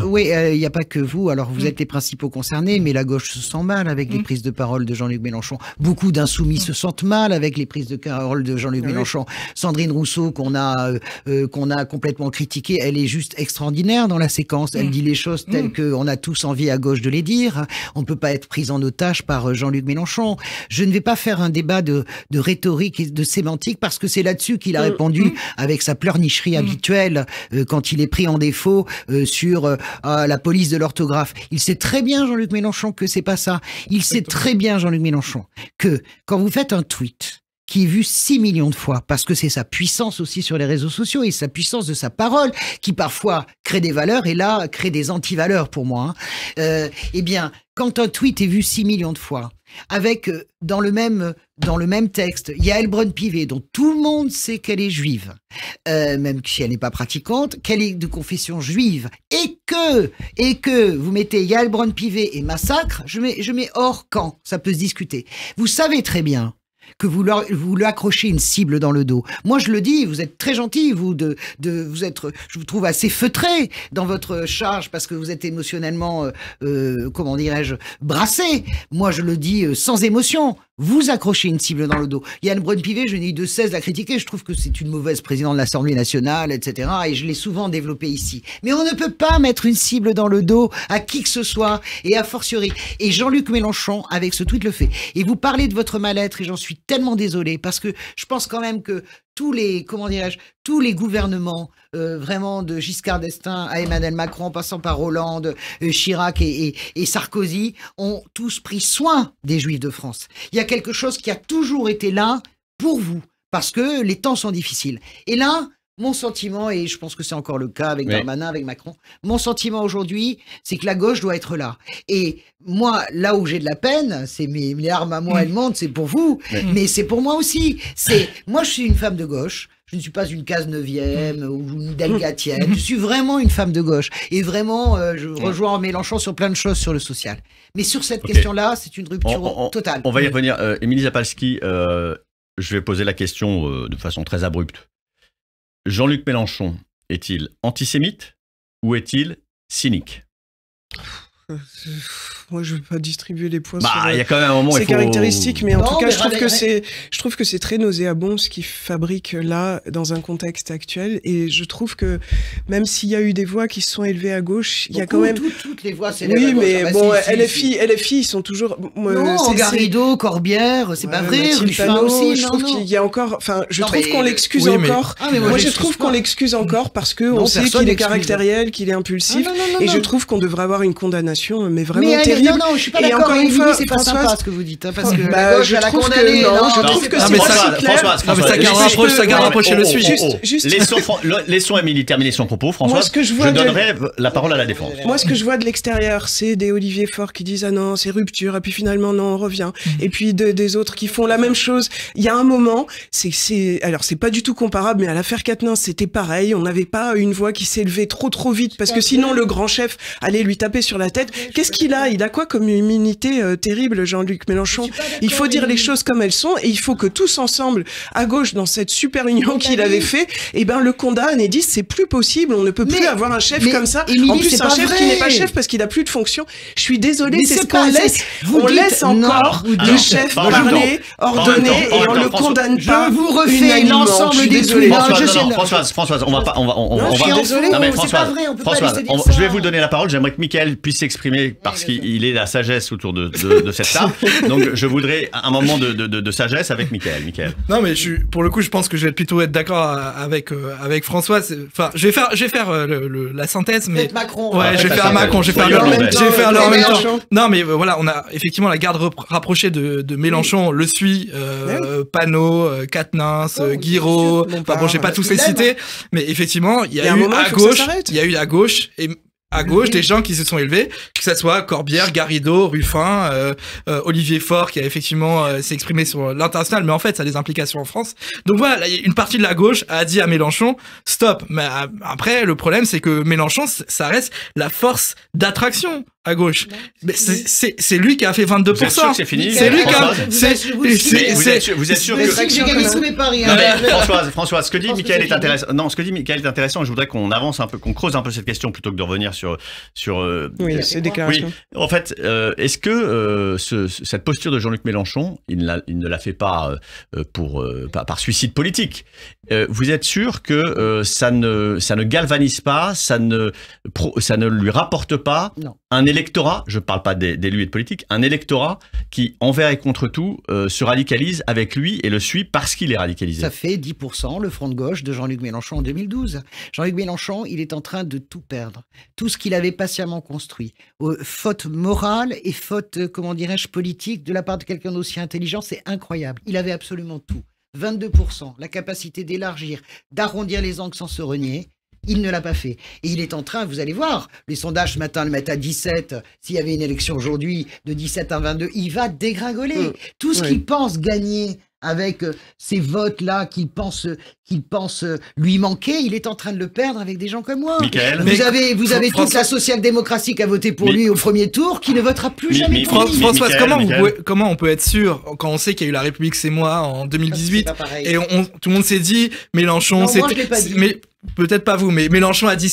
oui, il n'y a pas que vous, alors vous êtes les principaux concernés, mais la gauche se sent mal avec les prises de parole de Jean-Luc Mélenchon. Beaucoup d'insoumis se sentent mal avec les prises de parole de Jean-Luc Mélenchon. Sandrine Rousseau, qu'on a complètement critiquée, elle est juste extraordinaire dans la séquence. Elle dit les choses telles qu'on a tous envie à gauche de les dire. On ne peut pas être pris en otage par Jean-Luc Mélenchon. Je ne vais pas faire un débat de rhétorique et de sémantique parce que c'est là-dessus qu'il a répondu avec sa pleurnicherie habituelle quand il est pris en défaut sur la police de l'orthographe. Il sait très bien, Jean-Luc Mélenchon, que c'est pas ça. Il sait très bien, Jean-Luc Mélenchon, que quand vous faites un tweet qui est vu 6 millions de fois, parce que c'est sa puissance aussi sur les réseaux sociaux et sa puissance de sa parole qui parfois crée des valeurs et là crée des anti-valeurs pour moi. Eh bien, quand un tweet est vu 6 millions de fois, avec dans le même texte, Yael Braun-Pivet, dont tout le monde sait qu'elle est juive, même si elle n'est pas pratiquante, qu'elle est de confession juive, et que vous mettez Yael Braun-Pivet et massacre, je mets hors camp, ça peut se discuter. Vous savez très bien que vous lui accrochez une cible dans le dos. Moi, je le dis, vous êtes très gentil, vous je vous trouve assez feutré dans votre charge parce que vous êtes émotionnellement, comment dirais-je, brassé. Moi, je le dis sans émotion. Vous accrochez une cible dans le dos. Yael Braun-Pivet, je n'ai eu de cesse de la critiquer. Je trouve que c'est une mauvaise présidente de l'Assemblée nationale, etc. Et je l'ai souvent développé ici. Mais on ne peut pas mettre une cible dans le dos à qui que ce soit, et a fortiori. Et Jean-Luc Mélenchon, avec ce tweet, le fait. Et vous parlez de votre mal-être, et j'en suis tellement désolé, parce que je pense quand même que tous les gouvernements, vraiment de Giscard d'Estaing à Emmanuel Macron, en passant par Hollande, Chirac et Sarkozy, ont tous pris soin des Juifs de France. Il y a quelque chose qui a toujours été là pour vous, parce que les temps sont difficiles. Et là, mon sentiment, et je pense que c'est encore le cas avec Darmanin, avec Macron, mon sentiment aujourd'hui, c'est que la gauche doit être là. Et moi, là où j'ai de la peine, c'est mes larmes à moi, elles montent, c'est pour vous, mais c'est pour moi aussi. Moi, je suis une femme de gauche. Je ne suis pas une Cazeneuvième ou une Delgatienne. Je suis vraiment une femme de gauche. Et vraiment, je rejoins Mélenchon sur plein de choses sur le social. Mais sur cette question-là, c'est une rupture totale. On va y revenir. Émilie Zapalski, je vais poser la question de façon très abrupte. Jean-Luc Mélenchon est-il antisémite ou est-il cynique ? Moi, je ne veux pas distribuer les points il y a quand même un moment, ces caractéristiques, mais en tout cas, je trouve que c'est très nauséabond ce qu'ils fabriquent là, dans un contexte actuel, et je trouve que même s'il y a eu des voix qui se sont élevées à gauche, il y a quand même... Toutes les voix s'élèvent à gauche. Oui, mais bon, LFI, ils sont toujours... Garrido, Corbière, c'est pas vrai, Ruffin aussi, je trouve qu'il y a encore... Enfin, je trouve qu'on l'excuse encore. Moi, je trouve qu'on l'excuse encore parce qu'on sait qu'il est caractériel, qu'il est impulsif, et je trouve qu'on devrait avoir une condamnation, mais vraiment terrible. Non, je suis pas d'accord. Encore une fois, c'est pas sympa ce que vous dites, parce que la gauche, elle a condamné. Je trouve que c'est pas clair. Ça garde rapprocher le sujet. Laissons Émilie terminer son propos. François, je donnerai la parole à la défense. Moi, ce que je vois de l'extérieur, c'est des Olivier Faure qui disent ah non, c'est rupture, et puis finalement non, on revient. Et puis des autres qui font la même chose. Il y a un moment, alors c'est pas du tout comparable, mais à l'affaire Quatennens, c'était pareil. On n'avait pas une voix qui s'élevait trop vite, parce que sinon le grand chef allait lui taper sur la tête. Qu'est-ce qu'il a ? Il a quoi comme immunité terrible, Jean-Luc Mélenchon ? Il faut dire les choses comme elles sont, et il faut que tous ensemble, à gauche, dans cette super union qu'il avait fait, le condamne et disent c'est plus possible, on ne peut plus avoir un chef comme ça. En plus, un chef qui n'est pas chef parce qu'il a plus de fonction. Je suis désolée, c'est ce qu'on laisse. On laisse encore le chef parler, ordonner, et on le condamne pas. Je vous refais l'ensemble des trucs. Françoise, on va pas, je vais vous donner la parole. J'aimerais que Mickaël puisse s'exprimer parce qu'il est la sagesse autour de cette table. Donc, je voudrais un moment de sagesse avec Mickaël. Non, mais pour le coup, je pense que je vais plutôt être d'accord avec François. Enfin, je vais faire la synthèse, mais Macron. Ouais, je vais faire Macron. Je vais faire leur même temps. Non, mais voilà, on a effectivement la garde rapprochée de Mélenchon. Le suit, Panot, Quatennens, Guiraud. Enfin bon, j'ai pas tous les cités, mais effectivement, il y a eu à gauche et à gauche des gens qui se sont élevés, que ça soit Corbière, Garrido, Ruffin, Olivier Faure qui a effectivement s'est exprimé sur l'international, mais en fait ça a des implications en France. Donc voilà, une partie de la gauche a dit à Mélenchon stop. Mais après le problème c'est que Mélenchon ça reste la force d'attraction à gauche. Mais c'est lui qui a fait 22%. Vous êtes sûr que c'est fini? C'est lui qui a... Vous êtes sûr que... Françoise, ce que dit Mickaël est intéressant. Non, ce que dit Mickaël est intéressant. Je voudrais qu'on avance un peu, qu'on creuse un peu cette question plutôt que de revenir sur oui, ces déclarations. Oui. En fait, est-ce que cette posture de Jean-Luc Mélenchon, il ne la fait pas par suicide politique? Vous êtes sûr que ça ne galvanise pas, ça ne lui rapporte pas un électorat, je ne parle pas d'élus et de politique, un électorat qui, envers et contre tout, se radicalise avec lui et le suit parce qu'il est radicalisé? Ça fait 10% le front de gauche de Jean-Luc Mélenchon en 2012. Jean-Luc Mélenchon, il est en train de tout perdre. Tout ce qu'il avait patiemment construit. Faute morale et faute, comment dirais-je, politique de la part de quelqu'un d'aussi intelligent, c'est incroyable. Il avait absolument tout. 22%, la capacité d'élargir, d'arrondir les angles sans se renier. Il ne l'a pas fait. Et il est en train, vous allez voir, les sondages ce matin le mettent à 17. S'il y avait une élection aujourd'hui de 17 à 22, il va dégringoler. Tout ce qu'il pense gagner avec ces votes-là qu'il pense lui manquer, il est en train de le perdre avec des gens comme moi. Mickaël, vous avez toute la social-démocratie qui a voté pour lui au premier tour, qui ne votera plus jamais pour lui. Françoise, comment on peut être sûr, quand on sait qu'il y a eu La République c'est moi en 2018, et tout le monde s'est dit, Mélenchon, mais peut-être pas vous, mais Mélenchon a dit,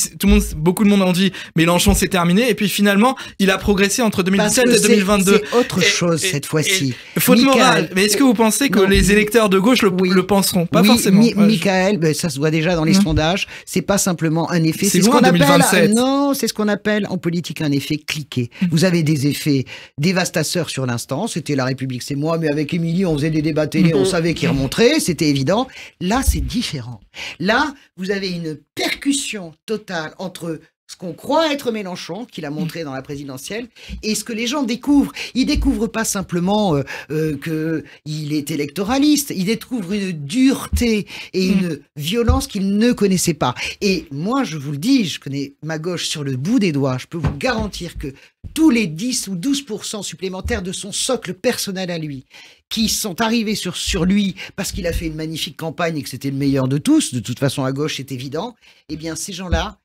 beaucoup de monde ont dit, Mélenchon c'est terminé, et puis finalement, il a progressé entre 2017 et 2022. C'est autre chose cette fois-ci. Faute morale. Mais est-ce que vous pensez que les électeurs de gauche le penseront? Pas forcément. Mickaël, ça se voit déjà dans les sondages, c'est pas simplement un effet. C'est ce qu'on appelle, c'est ce qu'on appelle en politique un effet cliqué. Vous avez des effets dévastateurs sur l'instant. C'était La République c'est moi, mais avec Émilie, on faisait des débats télé, on savait qui remonterait, c'était évident. Là, c'est différent. Là, vous avez une percussion totale entre ce qu'on croit être Mélenchon, qu'il a montré dans la présidentielle, et ce que les gens découvrent. Ils découvrent pas simplement qu'il est électoraliste, ils découvrent une dureté et une violence qu'ils ne connaissaient pas. Et moi, je vous le dis, je connais ma gauche sur le bout des doigts, je peux vous garantir que tous les 10 ou 12% supplémentaires de son socle personnel à lui, qui sont arrivés sur lui parce qu'il a fait une magnifique campagne et que c'était le meilleur de tous, de toute façon à gauche c'est évident, eh bien ces gens-là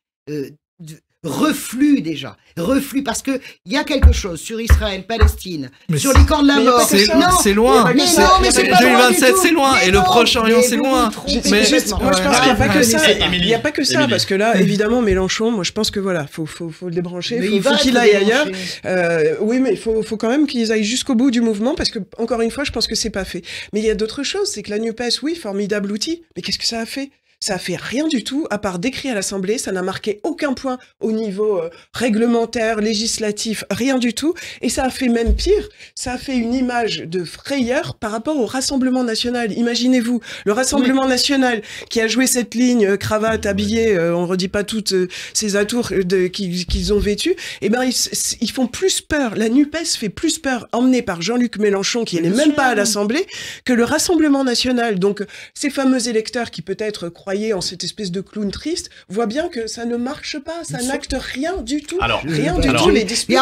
refluent parce que il y a quelque chose sur Israël, Palestine, sur les camps de la mort. C'est loin. Mais c'est pas 2027, c'est loin. Et le Proche-Orient, c'est loin. Moi, je pense qu'il n'y a pas que ça. Il n'y a pas que ça, parce que là, évidemment, Mélenchon, moi, je pense que voilà, faut le débrancher, faut qu'il aille ailleurs. Oui, mais il faut quand même qu'ils aillent jusqu'au bout du mouvement, parce que, encore une fois, je pense que c'est pas fait. Mais il y a d'autres choses, c'est que la NUPES, oui, formidable outil, mais qu'est-ce que ça a fait? Ça a fait rien du tout, à part d'écrire à l'Assemblée, ça n'a marqué aucun point au niveau réglementaire, législatif, rien du tout. Et ça a fait même pire, ça a fait une image de frayeur par rapport au Rassemblement National. Imaginez-vous, le Rassemblement National qui a joué cette ligne, cravate, habillé, on redit pas toutes ces atours qu'ils ont vêtus, eh ben ils font plus peur, la NUPES fait plus peur, emmenée par Jean-Luc Mélenchon, qui n'est même pas à l'Assemblée, que le Rassemblement National. Donc ces fameux électeurs qui peut-être croyaient en cette espèce de clown triste, voit bien que ça ne marche pas, ça n'acte rien du tout. Rien du tout, les disputes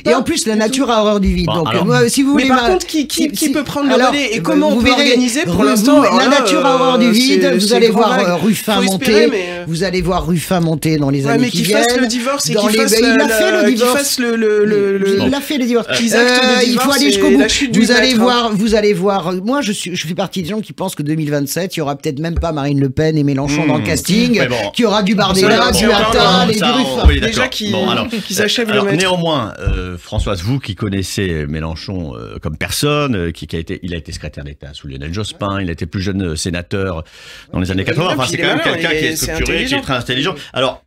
et en plus, la nature a horreur du vide. Donc, moi, si vous voulez. Mais par contre, qui peut prendre le relais et comment on peut organiser pour l'instant? La nature a horreur du vide, vous allez voir Ruffin monter. Vous allez voir Ruffin monter dans les années qui viennent. Mais qu'il fasse le divorce et qu'il fasse il a fait le divorce. Il faut aller jusqu'au bout. Vous allez voir. Moi, je fais partie des gens qui pensent que 2027, il y aura peut-être même pas Marine Le Pen et Mélenchon dans le casting, qu'il y aura du Bardella, du Attal et du Ruffin. Déjà qu'ils achèvent le maître. Néanmoins, Françoise, vous qui connaissez Mélenchon comme personne, il a été secrétaire d'État sous Lionel Jospin, il a été plus jeune sénateur dans les années 80. Enfin, c'est quand même quelqu'un qui est structuré, qui est très intelligent. Alors,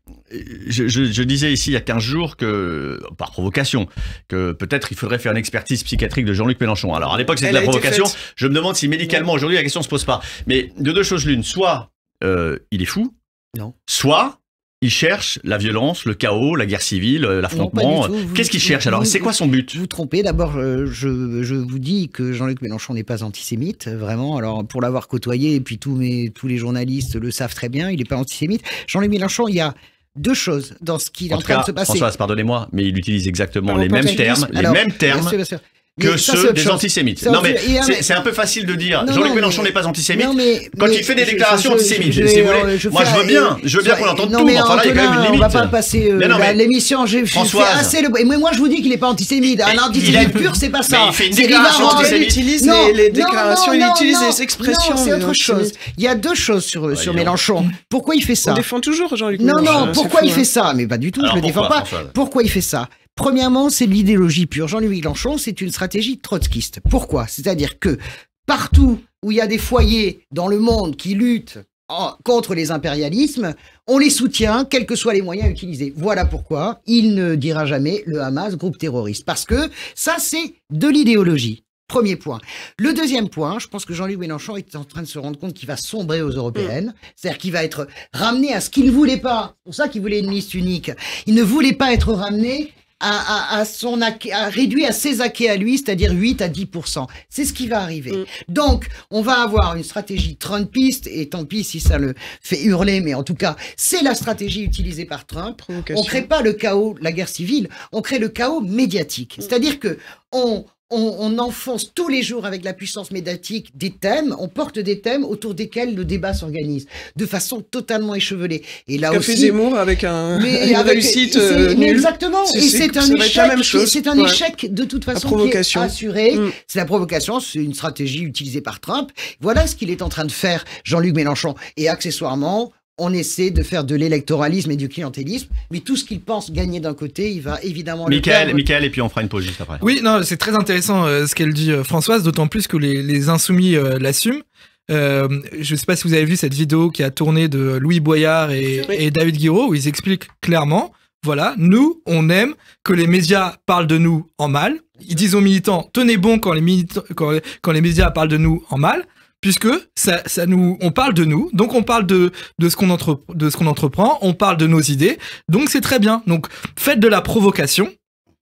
je disais ici il y a 15 jours que, par provocation, que peut-être il faudrait faire une expertise psychiatrique de Jean-Luc Mélenchon. Alors à l'époque c'était de la provocation, je me demande si médicalement aujourd'hui la question se pose pas. Mais de deux choses l'une, soit il est fou, soit il cherche la violence, le chaos, la guerre civile, l'affrontement. Qu'est-ce qu'il cherche alors? C'est quoi son but? Vous trompez. D'abord, je vous dis que Jean-Luc Mélenchon n'est pas antisémite, vraiment. Alors, pour l'avoir côtoyé, et puis tous les journalistes le savent très bien, il n'est pas antisémite. Jean-Luc Mélenchon, il y a deux choses dans ce qui est en train de se passer. Françoise, pardonnez-moi, mais il utilise exactement les mêmes termes, bien sûr. Que ceux des antisémites. Non mais c'est un peu facile de dire Jean-Luc Mélenchon n'est pas antisémite quand il fait des déclarations antisémites. Si vous voulez, moi je veux bien qu'on l'entende tout, mais enfin là il y a quand même une limite. On va pas passer l'émission. Françoise. Et moi je vous dis qu'il n'est pas antisémite. Un antisémite pur, c'est pas ça. Il fait une déclaration antisémite. Il utilise les déclarations, il utilise les expressions. Non, c'est autre chose. Il y a deux choses sur Mélenchon. Pourquoi il fait ça? On défend toujours Jean-Luc Mélenchon. Non, pourquoi il fait ça? Mais pas du tout, je le défends pas. Pourquoi il fait ça? Premièrement, c'est l'idéologie pure. Jean-Luc Mélenchon, c'est une stratégie trotskiste. Pourquoi? C'est-à-dire que partout où il y a des foyers dans le monde qui luttent contre les impérialismes, on les soutient, quels que soient les moyens utilisés. Voilà pourquoi il ne dira jamais le Hamas, groupe terroriste. Parce que ça, c'est de l'idéologie. Premier point. Le deuxième point, je pense que Jean-Luc Mélenchon est en train de se rendre compte qu'il va sombrer aux européennes. C'est-à-dire qu'il va être ramené à ce qu'il ne voulait pas. C'est pour ça qu'il voulait une liste unique. Il ne voulait pas être ramené à réduit à ses acquis à lui, c'est-à-dire 8 à 10%. C'est ce qui va arriver. Donc, on va avoir une stratégie trumpiste, et tant pis si ça le fait hurler, mais en tout cas, c'est la stratégie utilisée par Trump. On crée pas le chaos, la guerre civile, on crée le chaos médiatique. C'est-à-dire que on enfonce tous les jours avec la puissance médiatique des thèmes, on porte des thèmes autour desquels le débat s'organise, de façon totalement échevelée. Et là aussi, Zemmour avec une réussite nulle. Exactement. Et c'est un échec. C'est un échec de toute façon qui est assuré. C'est la provocation. C'est une stratégie utilisée par Trump. Voilà ce qu'il est en train de faire, Jean-Luc Mélenchon. Et accessoirement, on essaie de faire de l'électoralisme et du clientélisme, mais tout ce qu'il pense gagner d'un côté, il va évidemment le perdre. Michael, et puis on fera une pause juste après. Oui, non, c'est très intéressant ce qu'elle dit Françoise, d'autant plus que les insoumis l'assument. Je ne sais pas si vous avez vu cette vidéo qui a tourné de Louis Boyard et David Guiraud, où ils expliquent clairement, voilà, nous, on aime que les médias parlent de nous en mal. Ils disent aux militants, tenez bon quand les médias parlent de nous en mal. Puisque on parle de nous, donc on parle de ce qu'on entreprend, on parle de nos idées, donc c'est très bien. Donc faites de la provocation.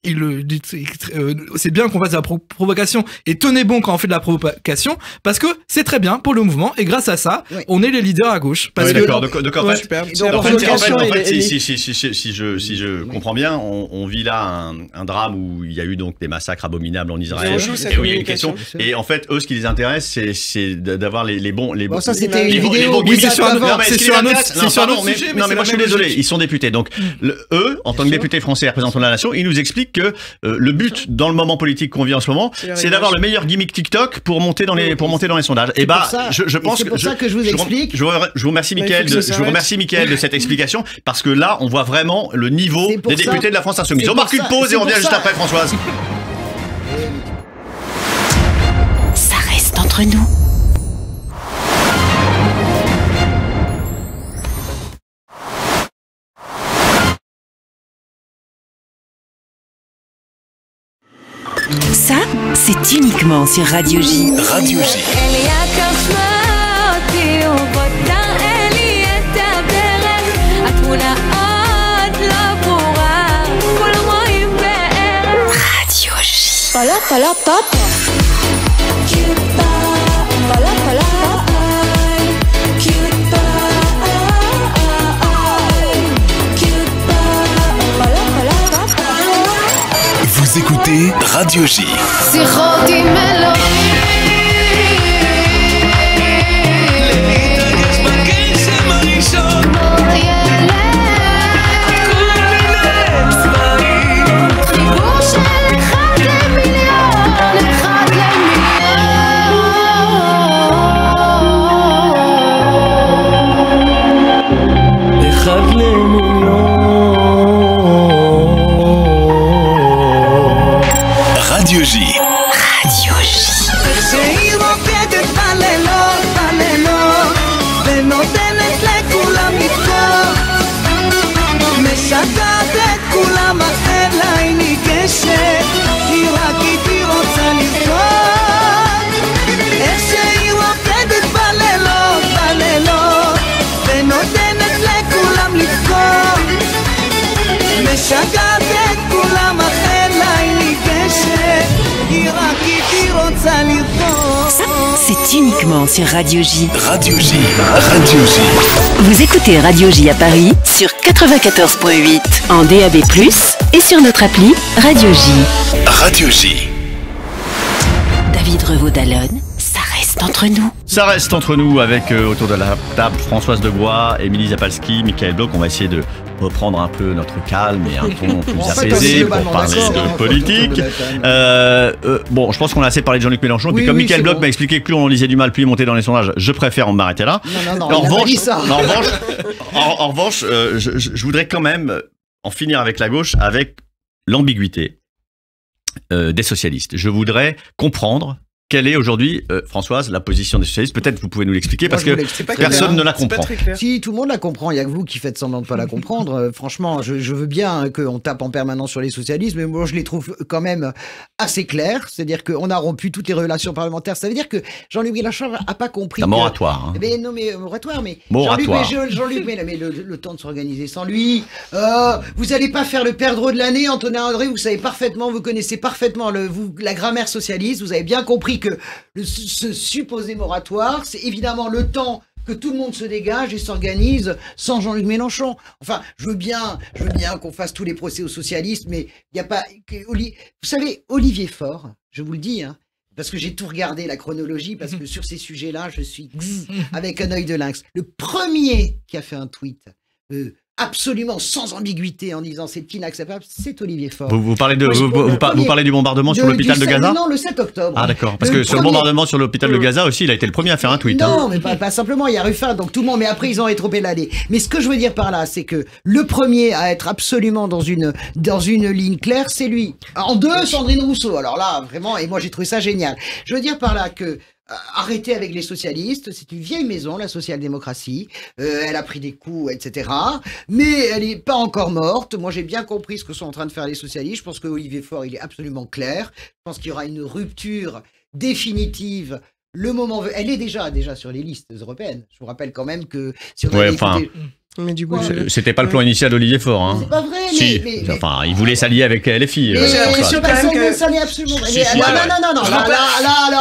C'est bien qu'on fasse de la provocation et tenez bon quand on fait de la provocation parce que c'est très bien pour le mouvement et grâce à ça on est les leaders à gauche. Parce que en fait, si je comprends bien, on vit là un drame où il y a eu donc des massacres abominables en Israël et où il y a une question. Et en fait, eux, ce qui les intéresse, c'est d'avoir les bons. Ça, c'était une vidéo. C'est sur un autre sujet. Non, mais moi je suis désolé. Ils sont députés, donc eux, en tant que députés français représentant la nation, ils nous expliquent que le but dans le moment politique qu'on vit en ce moment, c'est d'avoir le meilleur gimmick TikTok pour monter dans les sondages. Et je pense que c'est pour ça que je vous explique. Je vous remercie Mickaël de cette explication parce que là on voit vraiment le niveau des députés de la France insoumise. On marque une pause et on revient juste après, Françoise. Ça reste entre nous. Ça, c'est uniquement sur Radio J. Radio J. Radio J. Vous écoutez Radio J. Radio J. Radio J. משגעת את כולם, החל לה היא ניגשת, uniquement sur Radio J. Radio J. Radio J. Vous écoutez Radio J à Paris sur 94.8 en DAB+, et sur notre appli Radio J. Radio J. David Revaud-Dallon, ça reste entre nous. Ça reste entre nous avec autour de la table Françoise Degois, Émilie Zapalski, Michael Bloch. On va essayer de reprendre un peu notre calme et un ton plus apaisé pour parler de politique. Bon, je pense qu'on a assez parlé de Jean-Luc Mélenchon. Puis comme Michael Bloch m'a expliqué que plus on lisait du mal, plus il montait dans les sondages, je préfère m'arrêter là. Non, en revanche, je voudrais quand même en finir avec la gauche, avec l'ambiguïté des socialistes. Je voudrais comprendre quelle est aujourd'hui, Françoise, la position des socialistes. Peut-être vous pouvez nous l'expliquer parce que personne ne la comprend. Si, tout le monde la comprend. Il n'y a que vous qui faites semblant de ne pas la comprendre. Franchement, je veux bien qu'on tape en permanence sur les socialistes, mais moi, je les trouve quand même assez clairs. C'est-à-dire qu'on a rompu toutes les relations parlementaires. Ça veut dire que Jean-Luc Mélenchon n'a pas compris. Un moratoire. Mais non, mais moratoire. Mais Jean-Luc, mais le temps de s'organiser sans lui. Vous n'allez pas faire le perdreau de l'année, Antonin André. Vous savez parfaitement, vous connaissez parfaitement la grammaire socialiste. Vous avez bien compris que ce supposé moratoire, c'est évidemment le temps que tout le monde se dégage et s'organise sans Jean-Luc Mélenchon. Enfin, je veux bien qu'on fasse tous les procès aux socialistes, mais il n'y a pas... Vous savez, Olivier Faure, je vous le dis, hein, parce que j'ai tout regardé, la chronologie, parce que sur ces sujets-là, je suis avec un œil de lynx. Le premier qui a fait un tweet... absolument sans ambiguïté en disant c'est inacceptable, c'est Olivier Faure. Vous parlez du bombardement sur l'hôpital de Gaza ? Non, le 7 octobre. Ah d'accord, parce que sur le bombardement sur l'hôpital de Gaza aussi, il a été le premier à faire un tweet. Non, mais pas simplement, il y a Ruffin, donc tout le monde, mais après ils ont rétropédalé. Mais ce que je veux dire par là, c'est que le premier à être absolument dans une ligne claire, c'est lui. En deux, Sandrine Rousseau. Alors là, vraiment, et moi j'ai trouvé ça génial. Je veux dire par là que arrêtez avec les socialistes, c'est une vieille maison, la social-démocratie, elle a pris des coups, etc. Mais elle n'est pas encore morte. Moi, j'ai bien compris ce que sont en train de faire les socialistes. Je pense que Olivier Faure, il est absolument clair. Je pense qu'il y aura une rupture définitive. Le moment... Elle est déjà sur les listes européennes. Je vous rappelle quand même que... Si on Mais du coup, c'était pas le plan initial d'Olivier Faure. Hein. C'est pas vrai, Enfin, il voulait s'allier avec LFI. Mais j'ai l'impression que ça n'est absolument... Non,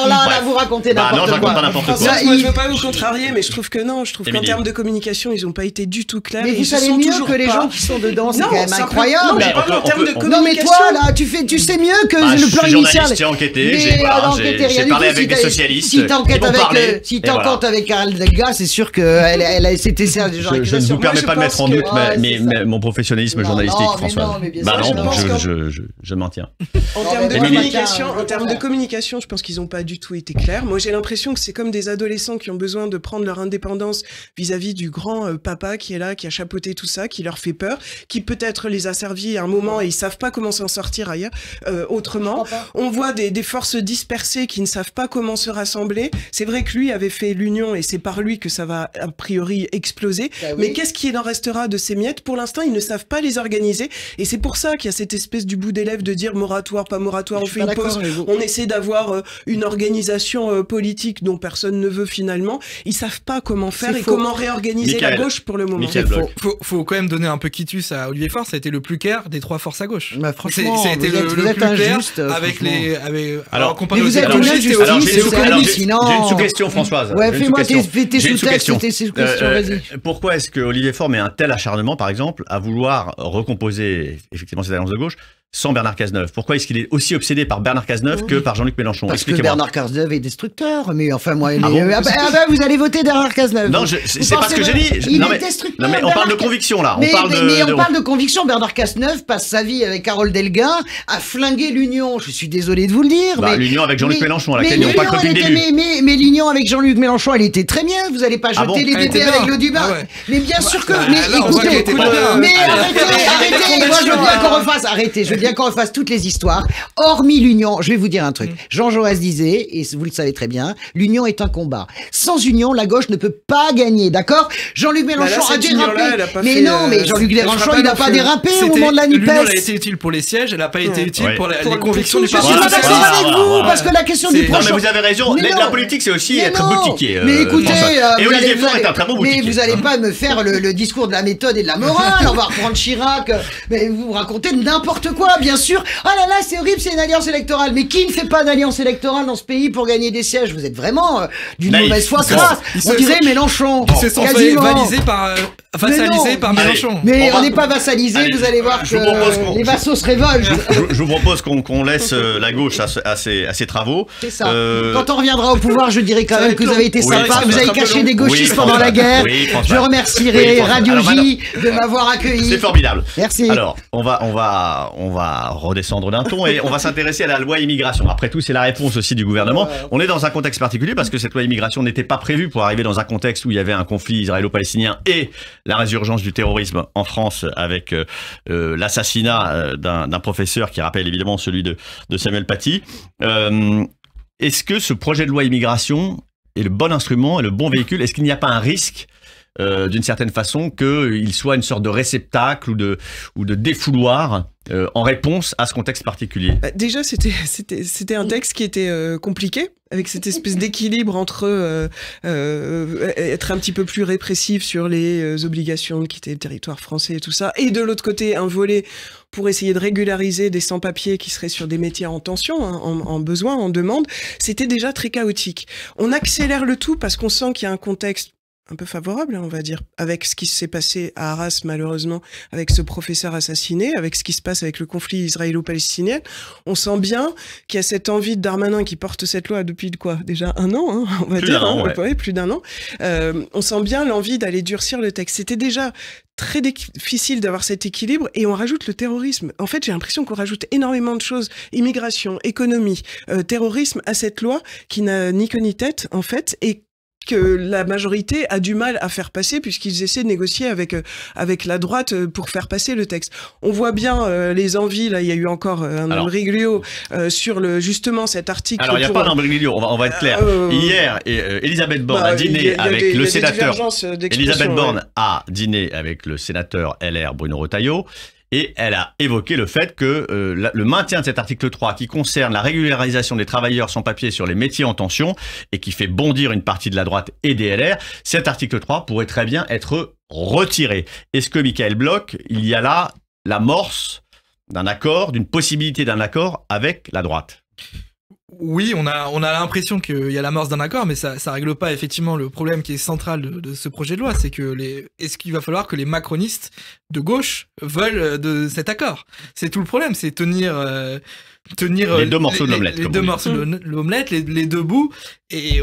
là, vous racontez n'importe quoi. Non, je raconte pas n'importe quoi. Moi, je veux pas vous contrarier, mais je trouve que non. Je trouve qu'en termes de communication, ils ont pas été du tout clairs. Mais vous savez mieux que les gens qui sont dedans, c'est quand même incroyable. Non, je parle en termes de communication. Non, mais toi, là, tu sais mieux que le plan initial. J'ai enquêté, j'ai parlé avec des socialistes. Si t'enquêtes avec Karel Delga, c'est sûr qu'elle s'était servi de gens. Je ne vous permets pas de mettre en doute mon professionnalisme journalistique, François. Bah non, donc je maintiens. En termes de communication, je pense qu'ils n'ont pas du tout été clairs. Moi, j'ai l'impression que c'est comme des adolescents qui ont besoin de prendre leur indépendance vis-à-vis du grand papa qui est là, qui a chapeauté tout ça, qui leur fait peur, qui peut-être les a servis à un moment et ils savent pas comment s'en sortir ailleurs, autrement. On voit des forces dispersées qui ne savent pas comment se rassembler. C'est vrai que lui avait fait l'union et c'est par lui que ça va a priori exploser. Mais qu'est-ce qu'il en restera de ces miettes? Pour l'instant, ils ne savent pas les organiser. Et c'est pour ça qu'il y a cette espèce du bout des lèvres de dire moratoire, pas moratoire, on fait une pause, on essaie d'avoir une organisation politique dont personne ne veut finalement. Ils savent pas comment faire et comment réorganiser la gauche pour le moment. Faut quand même donner un peu quitus à Olivier Faure, ça a été le plus clair des trois forces à gauche. Bah, franchement, ça a été le plus clair avec les... Alors, comparé aux j'ai une sous-question, Françoise. Ouais, fais-moi tes sous-textes, tes sous-questions, vas-y. Pourquoi est-ce que Olivier Faure met un tel acharnement, par exemple, à vouloir recomposer effectivement cette alliance de gauche sans Bernard Cazeneuve? Pourquoi est-ce qu'il est aussi obsédé par Bernard Cazeneuve que par Jean-Luc Mélenchon? Parce que Bernard Cazeneuve est destructeur, mais enfin moi... vous allez voter Bernard Cazeneuve. Non, c'est pas ce que j'ai dit. Il est destructeur. Non mais on parle de conviction là. Mais on parle de conviction. Bernard Cazeneuve passe sa vie avec Carole Delga à flinguer l'union. Je suis désolé de vous le dire. L'union avec Jean-Luc Mélenchon, à laquelle ils n'ont pas copie le début. Mais l'union avec Jean-Luc Mélenchon, elle était très bien. Vous n'allez pas jeter les bébés avec le Dubain. Mais bien sûr que... Mais écoutez, arrêtez. Moi je veux bien qu'on refasse. Arrêtez, je veux bien qu'on refasse toutes les histoires. Hormis l'union, je vais vous dire un truc. Jean Jaurès disait, et vous le savez très bien, l'union est un combat. Sans union, la gauche ne peut pas gagner, d'accord? Jean-Luc Mélenchon a dérapé. Mais non, mais Jean-Luc Mélenchon, il n'a pas dérapé au moment de la NUPES. L'union, elle a été utile pour les sièges, elle n'a pas été utile pour les convictions du Parti socialiste. Je suis pas d'accord avec vous, parce que la question du prochain... Non, mais vous avez raison, la politique, c'est aussi être boutiquier. Mais écoutez... Et Olivier Faure est un très bon boutiquier. Mais vous n'allez pas me faire le discours de la méthode et de la morale, on va reprendre Chirac, mais vous racontez n'importe quoi. voix, bien sûr. Ah là là, c'est horrible, c'est une alliance électorale. Mais qui ne fait pas d'alliance électorale dans ce pays pour gagner des sièges? Vous êtes vraiment d'une mauvaise foi crasse. On dirait Mélenchon. Ils se sont fait vassaliser par Mélenchon. Mais on n'est pas vassalisé, vous allez voir que les vassaux se révoltent. Je vous propose qu'on laisse la gauche à ses travaux. C'est ça. Quand on reviendra au pouvoir, je dirais quand même que vous avez été sympa. Vous avez caché des gauchistes pendant la guerre. Je remercierai Radio J de m'avoir accueilli. C'est formidable. Merci. Alors, on va redescendre d'un ton et on va s'intéresser à la loi immigration. Après tout, c'est la réponse aussi du gouvernement. On est dans un contexte particulier parce que cette loi immigration n'était pas prévue pour arriver dans un contexte où il y avait un conflit israélo-palestinien et la résurgence du terrorisme en France avec l'assassinat d'un professeur qui rappelle évidemment celui de Samuel Paty. Est-ce que ce projet de loi immigration est le bon instrument et le bon véhicule? Est-ce qu'il n'y a pas un risque d'une certaine façon qu'il soit une sorte de réceptacle ou de défouloir en réponse à ce contexte particulier? Déjà, c'était un texte qui était compliqué, avec cette espèce d'équilibre entre être un petit peu plus répressif sur les obligations de quitter le territoire français et tout ça, et de l'autre côté, un volet pour essayer de régulariser des sans-papiers qui seraient sur des métiers en tension, hein, en besoin, en demande. C'était déjà très chaotique. On accélère le tout parce qu'on sent qu'il y a un contexte un peu favorable, on va dire, avec ce qui s'est passé à Arras, malheureusement, avec ce professeur assassiné, avec ce qui se passe avec le conflit israélo-palestinien. On sent bien qu'il y a cette envie de Darmanin qui porte cette loi depuis déjà 1 an, hein, on va dire, plus d'un an. On sent bien l'envie d'aller durcir le texte. C'était déjà très difficile d'avoir cet équilibre et on rajoute le terrorisme. En fait, j'ai l'impression qu'on rajoute énormément de choses. Immigration, économie, terrorisme à cette loi qui n'a ni queue ni tête, en fait, et que la majorité a du mal à faire passer puisqu'ils essaient de négocier avec la droite pour faire passer le texte. On voit bien les envies, là il y a eu encore un imbroglio sur justement cet article. Alors il n'y a pas d'imbroglio, on va être clair. Hier, Elisabeth Borne a dîné avec le sénateur. Elisabeth Borne a dîné avec le sénateur LR Bruno Retailleau. Et elle a évoqué le fait que le maintien de cet article 3 qui concerne la régularisation des travailleurs sans papier sur les métiers en tension et qui fait bondir une partie de la droite et des LR, cet article 3 pourrait très bien être retiré. Est-ce que, Michael Bloch, il y a là l'amorce d'un accord, d'une possibilité d'un accord avec la droite? Oui, on a l'impression qu'il y a l'amorce d'un accord, mais ça règle pas effectivement le problème qui est central de ce projet de loi, c'est que est-ce qu'il va falloir que les macronistes de gauche veulent de cet accord? C'est tout le problème, c'est tenir les deux morceaux de l'omelette, les deux morceaux de l'omelette, les deux bouts, et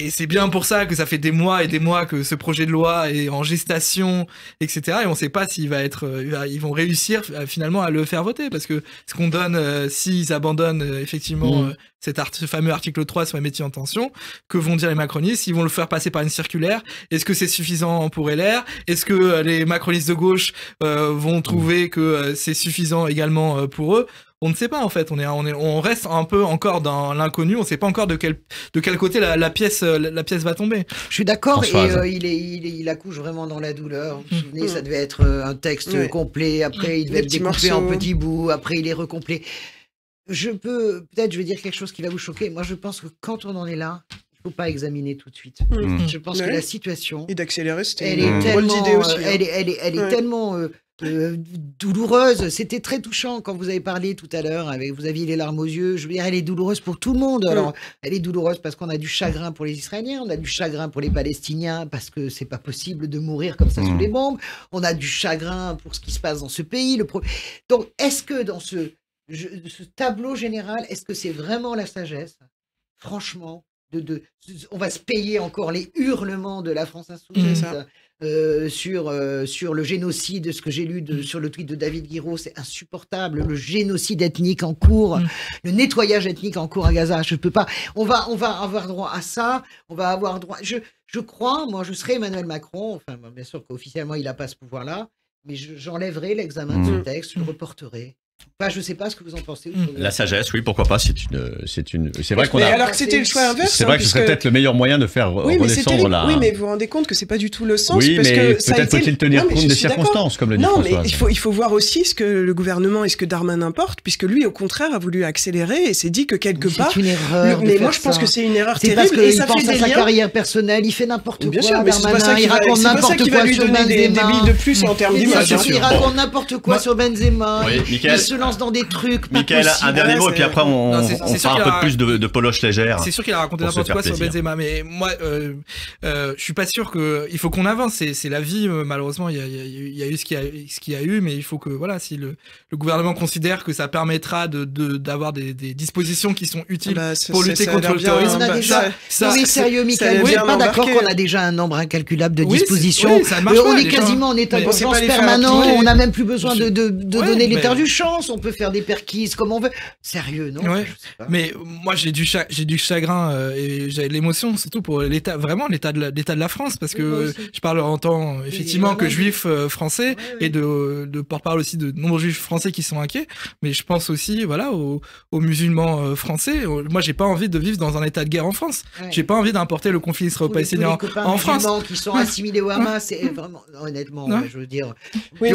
c'est bien pour ça que ça fait des mois et des mois que ce projet de loi est en gestation, etc. Et on sait pas s'ils vont réussir finalement à le faire voter, parce que ce qu'on donne, s'ils abandonnent effectivement ce fameux article 3 sur les métiers en tension, que vont dire les macronistes? Ils vont le faire passer par une circulaire. Est-ce que c'est suffisant pour LR? Est-ce que les macronistes de gauche vont trouver que c'est suffisant également pour eux? On ne sait pas en fait, on reste un peu encore dans l'inconnu, on ne sait pas encore de quel côté la pièce va tomber. Je suis d'accord, et il accouche vraiment dans la douleur. Vous vous souvenez, ça devait être un texte complet, après il devait être découpé en petits bouts, après il est recomplet. Je vais dire quelque chose qui va vous choquer. Moi je pense que quand on en est là, il ne faut pas examiner tout de suite. Je pense que la situation... Et d'accélérer, c'était une drôle d'idée aussi. Elle est tellement... douloureuse. C'était très touchant quand vous avez parlé tout à l'heure, vous aviez les larmes aux yeux. Je veux dire, elle est douloureuse pour tout le monde. Alors, elle est douloureuse parce qu'on a du chagrin pour les Israéliens, on a du chagrin pour les Palestiniens parce que c'est pas possible de mourir comme ça sous les bombes. On a du chagrin pour ce qui se passe dans ce pays. Donc, est-ce que dans ce tableau général, est-ce que c'est vraiment la sagesse, franchement, on va se payer encore les hurlements de la France insoumise sur le génocide, ce que j'ai lu sur le tweet de David Guiraud, c'est insupportable, le génocide ethnique en cours, le nettoyage ethnique en cours à Gaza, je peux pas, on va avoir droit à ça, on va avoir droit, je crois, moi je serai Emmanuel Macron, enfin bien sûr qu'officiellement il n'a pas ce pouvoir-là, mais j'enlèverai l'examen de ce texte, je le reporterai. Enfin, je sais pas ce que vous en pensez. La sagesse, oui, pourquoi pas. C'est vrai qu'on a. Alors que c'était le choix inverse. C'est vrai que ce serait peut-être le meilleur moyen de faire redescendre la. Oui, mais vous vous rendez compte que c'est pas du tout le sens. Oui, parce mais peut-être faut-il tenir compte des circonstances, comme le dit Françoise. Non, mais il faut voir aussi ce que le gouvernement et ce que Darmanin porte, puisque lui, au contraire, a voulu accélérer et s'est dit que quelque part. C'est une erreur. Mais moi, je pense que c'est une erreur terrible. Parce qu'il pense à sa carrière personnelle, il fait n'importe quoi. Bien sûr, mais c'est pas ça qui raconte n'importe quoi sur Benzema. Des billes de plus en termes d'image. Il raconte n'importe quoi sur Benzema. se lance dans des trucs pas Michael, possibles. un dernier mot, et puis après on fera un peu plus de poloche légère. C'est sûr qu'il a raconté n'importe quoi sur Benzema, mais moi, je suis pas sûr il faut qu'on avance. C'est la vie, malheureusement, il y a eu ce qu'il y a eu, mais il faut que, voilà, si le gouvernement considère que ça permettra d'avoir des dispositions qui sont utiles pour lutter contre le terrorisme. Oui, sérieux, Michael, vous n'êtes pas d'accord qu'on a déjà un nombre incalculable de dispositions? On est quasiment en état d'urgence permanent, on n'a même plus besoin de donner l'état d'urgence, on peut faire des perquises comme on veut. Sérieux, non? Mais moi, j'ai du chagrin et j'ai de l'émotion, surtout pour l'état de la France, parce que je parle en tant, effectivement, que juif français et de porte-parole aussi de nombreux juifs français qui sont inquiets, mais je pense aussi, voilà, aux musulmans français. Moi, j'ai pas envie de vivre dans un état de guerre en France. J'ai pas envie d'importer le conflit israélo-palestinien en France. Qui sont assimilés au Hamas, c'est vraiment, honnêtement, je veux dire. Oui,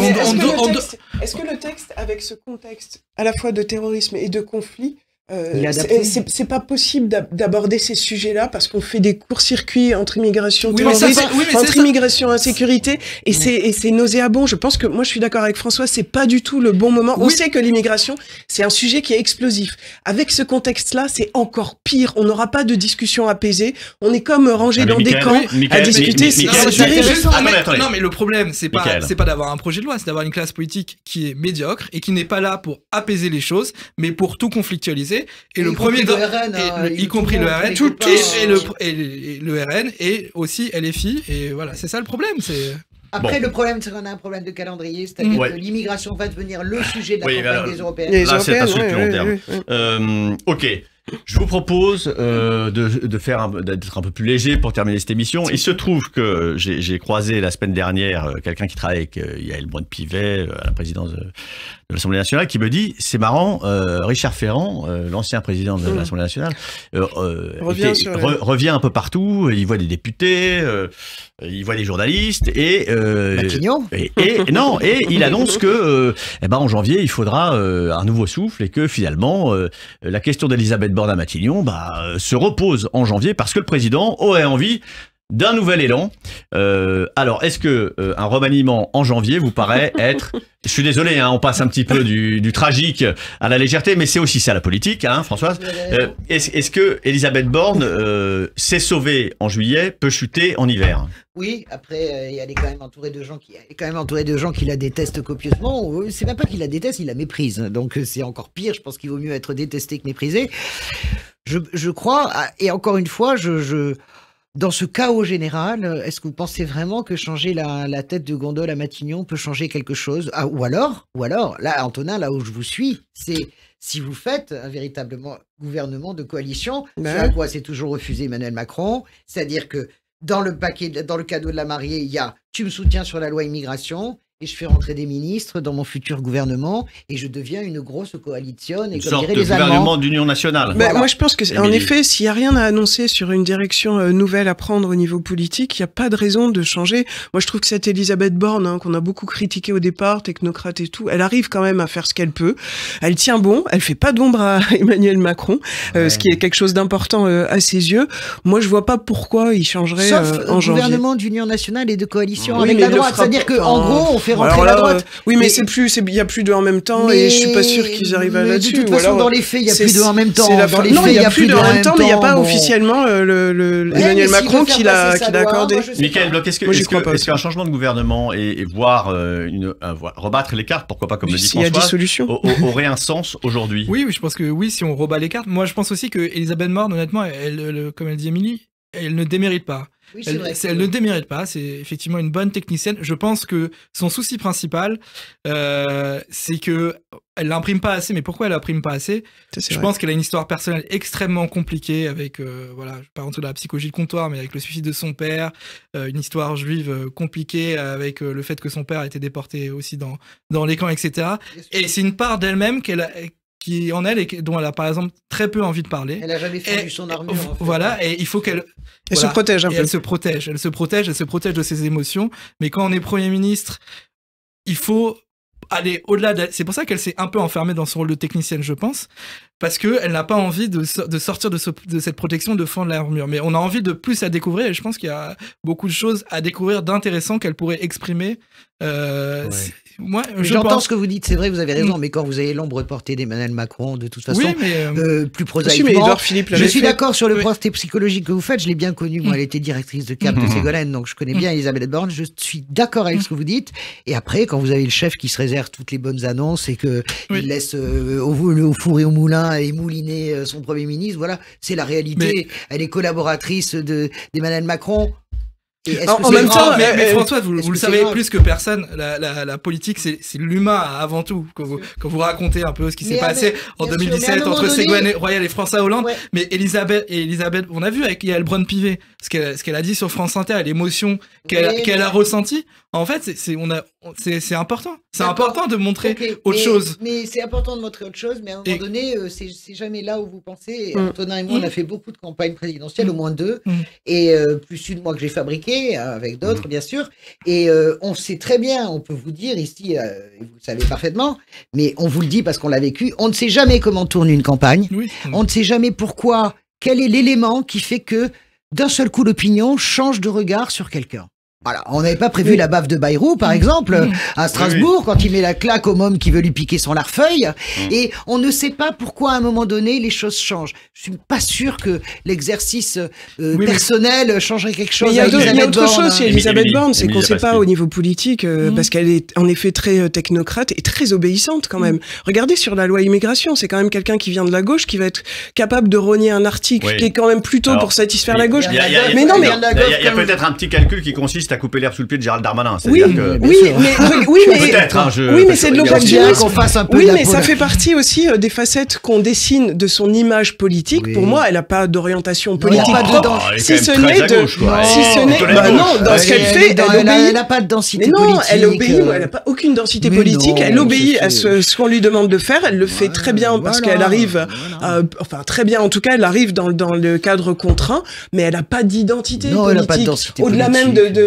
est-ce que le texte, avec ce contexte à la fois de terrorisme et de conflit, c'est pas possible d'aborder ces sujets-là parce qu'on fait des courts-circuits entre immigration terrorisme, entre immigration insécurité, et c'est nauséabond. Je pense que moi je suis d'accord avec François, c'est pas du tout le bon moment. On sait que l'immigration c'est un sujet qui est explosif. Avec ce contexte-là, c'est encore pire. On n'aura pas de discussion apaisée. On est comme rangé dans des camps à discuter. Non, mais le problème c'est pas d'avoir un projet de loi, c'est d'avoir une classe politique qui est médiocre et qui n'est pas là pour apaiser les choses, mais pour tout conflictualiser. Et le premier, y compris le RN, et le RN, et aussi LFI, et voilà, c'est ça le problème. Après, le problème, c'est qu'on a un problème de calendrier, c'est-à-dire que l'immigration va devenir le sujet de la campagne des Européennes. Là, c'est un sujet plus long terme. Ok. Je vous propose d'être un peu plus léger pour terminer cette émission. Il se trouve que j'ai croisé la semaine dernière quelqu'un qui travaille avec Yael Braun-Pivet à la présidence de l'Assemblée nationale, qui me dit, c'est marrant, Richard Ferrand, l'ancien président de l'Assemblée nationale, revient un peu partout, il voit des députés, il voit des journalistes et il annonce que en janvier il faudra un nouveau souffle et que finalement la question d'Elisabeth Borne à Matignon se repose en janvier parce que le président aurait envie d'un nouvel élan. Alors, est-ce que un remaniement en janvier vous paraît être... Je suis désolé, on passe un petit peu du tragique à la légèreté, mais c'est aussi ça la politique, Françoise. Est-ce que Elisabeth Borne s'est sauvée en juillet, peut chuter en hiver? Oui, après, elle est quand même entourée de gens qui la détestent copieusement. C'est même pas qu'il la déteste, il la méprise. Donc c'est encore pire. Je pense qu'il vaut mieux être détesté que méprisé. Je crois, et encore une fois, dans ce chaos général, est-ce que vous pensez vraiment que changer la tête de gondole à Matignon peut changer quelque chose? Ou alors, là, Antonin, là où je vous suis, c'est si vous faites un véritable gouvernement de coalition, ce à quoi c'est toujours refusé Emmanuel Macron, c'est-à-dire que dans le cadeau de la mariée, il y a « tu me soutiens sur la loi immigration ». Et je fais rentrer des ministres dans mon futur gouvernement et je deviens une grosse coalition. Et une sorte de gouvernement d'union nationale. Voilà. Moi, je pense que, en effet, s'il n'y a rien à annoncer sur une direction nouvelle à prendre au niveau politique, il n'y a pas de raison de changer. Moi, je trouve que cette Elisabeth Borne, qu'on a beaucoup critiquée au départ, technocrate et tout, elle arrive quand même à faire ce qu'elle peut. Elle tient bon, elle fait pas d'ombre à Emmanuel Macron, ce qui est quelque chose d'important à ses yeux. Moi, je vois pas pourquoi il changerait en janvier. Gouvernement d'union nationale et de coalition avec la droite. C'est-à-dire qu'en gros, on fait rentrer la droite. Oui, mais il y a plus de en même temps et je suis pas sûr qu'ils arrivent là-dessus. De toute façon, dans les faits, il y a plus de en même temps. Dans les faits, il y a plus de en même temps, mais il n'y a pas officiellement Emmanuel Macron qui l'a accordé. Michael Bloch, est-ce qu'un changement de gouvernement et voire rebattre les cartes, pourquoi pas, comme le dit François, aurait un sens aujourd'hui? Oui, je pense que oui, si on rebat les cartes. Moi, je pense aussi que Elisabeth Borne, honnêtement, comme elle dit Émilie, elle ne démérite pas. Oui, elle ne démérite pas, c'est effectivement une bonne technicienne. Je pense que son souci principal, c'est que elle l'imprime pas assez. Mais pourquoi elle l'imprime pas assez? Je pense qu'elle a une histoire personnelle extrêmement compliquée avec, je vais pas rentrer dans la psychologie de comptoir, mais avec le suicide de son père, une histoire juive compliquée avec le fait que son père a été déporté aussi dans les camps, etc. Et c'est une part d'elle-même qui en elle et dont elle a par exemple très peu envie de parler. Elle a jamais fendu son armure. En fait. Voilà, et il faut qu'elle se protège un peu. Elle se protège de ses émotions. Mais quand on est Premier ministre, il faut aller au-delà. C'est pour ça qu'elle s'est un peu enfermée dans son rôle de technicienne, je pense. parce qu'elle n'a pas envie de sortir de cette protection, de fendre l'armure. Mais on a envie de plus à découvrir, et je pense qu'il y a beaucoup de choses à découvrir d'intéressant qu'elle pourrait exprimer. Moi, j'entends ce que vous dites, c'est vrai, vous avez raison, mais quand vous avez l'ombre portée d'Emmanuel Macron, de toute façon, plus prosaïquement, je suis d'accord sur le portée psychologique que vous faites, je l'ai bien connue, moi, elle était directrice de CAP de Ségolène, donc je connais bien Elisabeth Borne, je suis d'accord avec ce que vous dites, et après, quand vous avez le chef qui se réserve toutes les bonnes annonces et que il laisse au four et au moulin et mouliner son Premier ministre, voilà, c'est la réalité, elle est collaboratrice d'Emmanuel Macron. En même temps, mais François, vous le savez plus que personne, la politique, c'est l'humain avant tout. Quand vous racontez un peu ce qui s'est passé en 2017 entre Ségolène Royal et François Hollande, mais Elisabeth, on a vu avec Yael Braun-Pivet ce qu'elle a dit sur France Inter, l'émotion qu'elle a ressentie. En fait, c'est important. C'est important de montrer autre chose. Mais c'est important de montrer autre chose, mais à un moment donné, c'est jamais là où vous pensez. Antonin et moi, on a fait beaucoup de campagnes présidentielles, au moins 2, et plus une, moi, que j'ai fabriquée, avec d'autres, bien sûr. Et on sait très bien, on peut vous dire ici, vous le savez parfaitement, mais on vous le dit parce qu'on l'a vécu, on ne sait jamais comment tourne une campagne. On ne sait jamais pourquoi, quel est l'élément qui fait que, d'un seul coup, l'opinion change de regard sur quelqu'un. Voilà, on n'avait pas prévu la baffe de Bayrou, par exemple, à Strasbourg, quand il met la claque au môme qui veut lui piquer son larfeuille. Et on ne sait pas pourquoi, à un moment donné, les choses changent. Je suis pas sûr que l'exercice personnel changerait quelque chose. Il y a autre chose chez Elisabeth Borne, c'est qu'on ne sait pas au niveau politique, parce qu'elle est en effet très technocrate et très obéissante quand même. Regardez sur la loi immigration, c'est quand même quelqu'un qui vient de la gauche, qui va être capable de rogner un article qui est quand même plutôt pour satisfaire la gauche. Mais non, mais il y a peut-être un petit calcul qui consiste à couper l'herbe sous le pied de Gérald Darmanin. Oui, mais c'est de l'opportunisme. Oui, mais ça fait partie aussi des facettes qu'on dessine de son image politique. Pour moi, elle n'a pas d'orientation politique propre, si ce n'est dans ce qu'elle fait, elle n'a pas de densité politique. Non, elle obéit, elle n'a pas aucune densité politique. Elle obéit à ce qu'on lui demande de faire. Elle le fait très bien parce qu'elle arrive, enfin très bien en tout cas, elle arrive dans le cadre contraint, mais elle n'a pas d'identité politique. Au-delà même de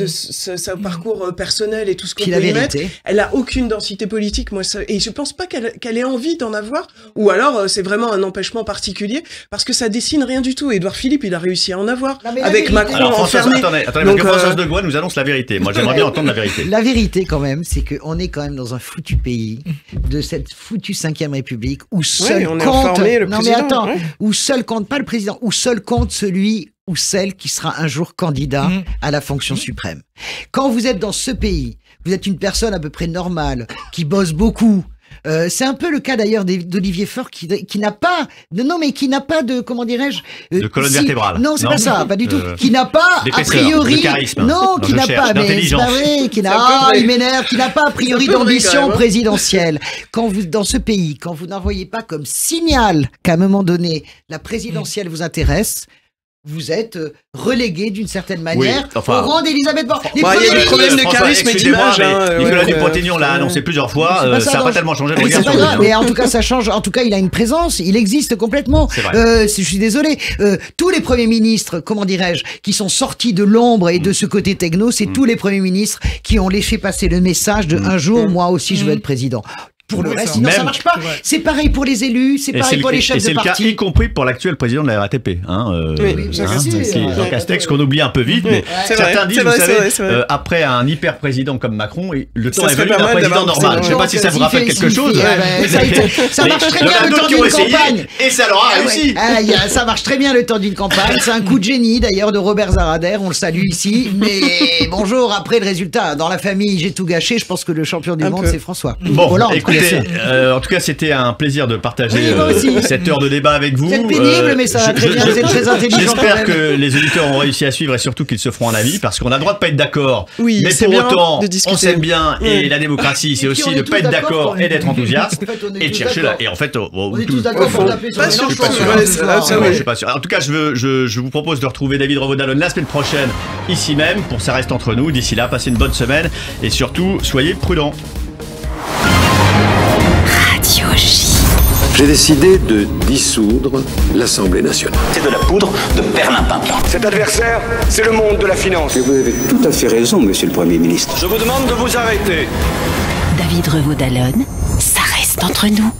sa parcours personnel et tout ce qu'on peut y mettre, elle a aucune densité politique, moi, et je pense pas qu'elle ait envie d'en avoir, ou alors c'est vraiment un empêchement particulier, parce que ça dessine rien du tout. Édouard Philippe, il a réussi à en avoir, avec Macron enfermé. Attendez, parce que Françoise de Gaulle nous annonce la vérité. Moi, j'aimerais bien entendre la vérité. La vérité, quand même, c'est qu'on est quand même dans un foutu pays, de cette foutue 5e République, où seul compte... Non mais attends, où seul compte pas le président, où seul compte celui ou celle qui sera un jour candidat à la fonction suprême. Quand vous êtes dans ce pays, vous êtes une personne à peu près normale, qui bosse beaucoup. C'est un peu le cas d'ailleurs d'Olivier Faure qui n'a pas de comment dirais-je de colonne vertébrale. Non, c'est pas ça, pas du tout. Qui n'a pas a priori de charisme. Non, qui n'a pas, mais c'est pas vrai, il m'énerve, qui n'a pas a priori d'ambition présidentielle. Quand vous dans ce pays, quand vous n'envoyez pas comme signal qu'à un moment donné la présidentielle vous intéresse, vous êtes relégué d'une certaine manière au rang d'Elisabeth Borne. Il y a des problèmes de charisme et d'image. Nicolas Dupont-Aignan l'a annoncé plusieurs fois, ça n'a pas tellement changé le regard sur lui. Mais en tout cas, ça change. En tout cas, il a une présence, il existe complètement. Je suis désolé. Tous les premiers ministres, comment dirais-je, qui sont sortis de l'ombre et de ce côté techno, c'est tous les premiers ministres qui ont laissé passer le message de un jour, moi aussi, je veux être président. Pour le reste, sinon ça marche pas. C'est pareil pour les élus, c'est pareil pour les chefs de parti. C'est le cas, y compris pour l'actuel président de la RATP. Jean Castex, qu'on oublie un peu vite, mais certains disent, vous savez, après un hyper président comme Macron, le temps est venu d'un président normal. Je sais pas si ça vous rappelle quelque chose. Ça marche très bien le temps d'une campagne. Et ça leur a réussi. Ça marche très bien le temps d'une campagne. C'est un coup de génie d'ailleurs de Robert Zarader, on le salue ici. Mais bonjour, après le résultat, dans la famille, j'ai tout gâché. Je pense que le champion du monde, c'est François. Bon, écoutez, en tout cas, c'était un plaisir de partager cette heure de débat avec vous. C'est pénible, mais ça va très bien. Vous êtes très intelligent. J'espère que les auditeurs ont réussi à suivre et surtout qu'ils se feront un avis, parce qu'on a le droit de pas être d'accord. Oui, mais pour autant, on s'aime bien et la démocratie, c'est aussi de ne pas être d'accord et d'être enthousiaste et de chercher là. Et en fait, on est tous d'accord pour taper sur je suis pas sûr. En tout cas, je vous propose de retrouver David Revaud-Dallon la semaine prochaine ici même pour Ça reste entre nous. D'ici là, passez une bonne semaine et surtout, soyez prudents. J'ai décidé de dissoudre l'Assemblée nationale. C'est de la poudre de perlimpinpin. Cet adversaire, c'est le monde de la finance. Et vous avez tout à fait raison, monsieur le Premier ministre. Je vous demande de vous arrêter. David Revaud-Dallon, ça reste entre nous.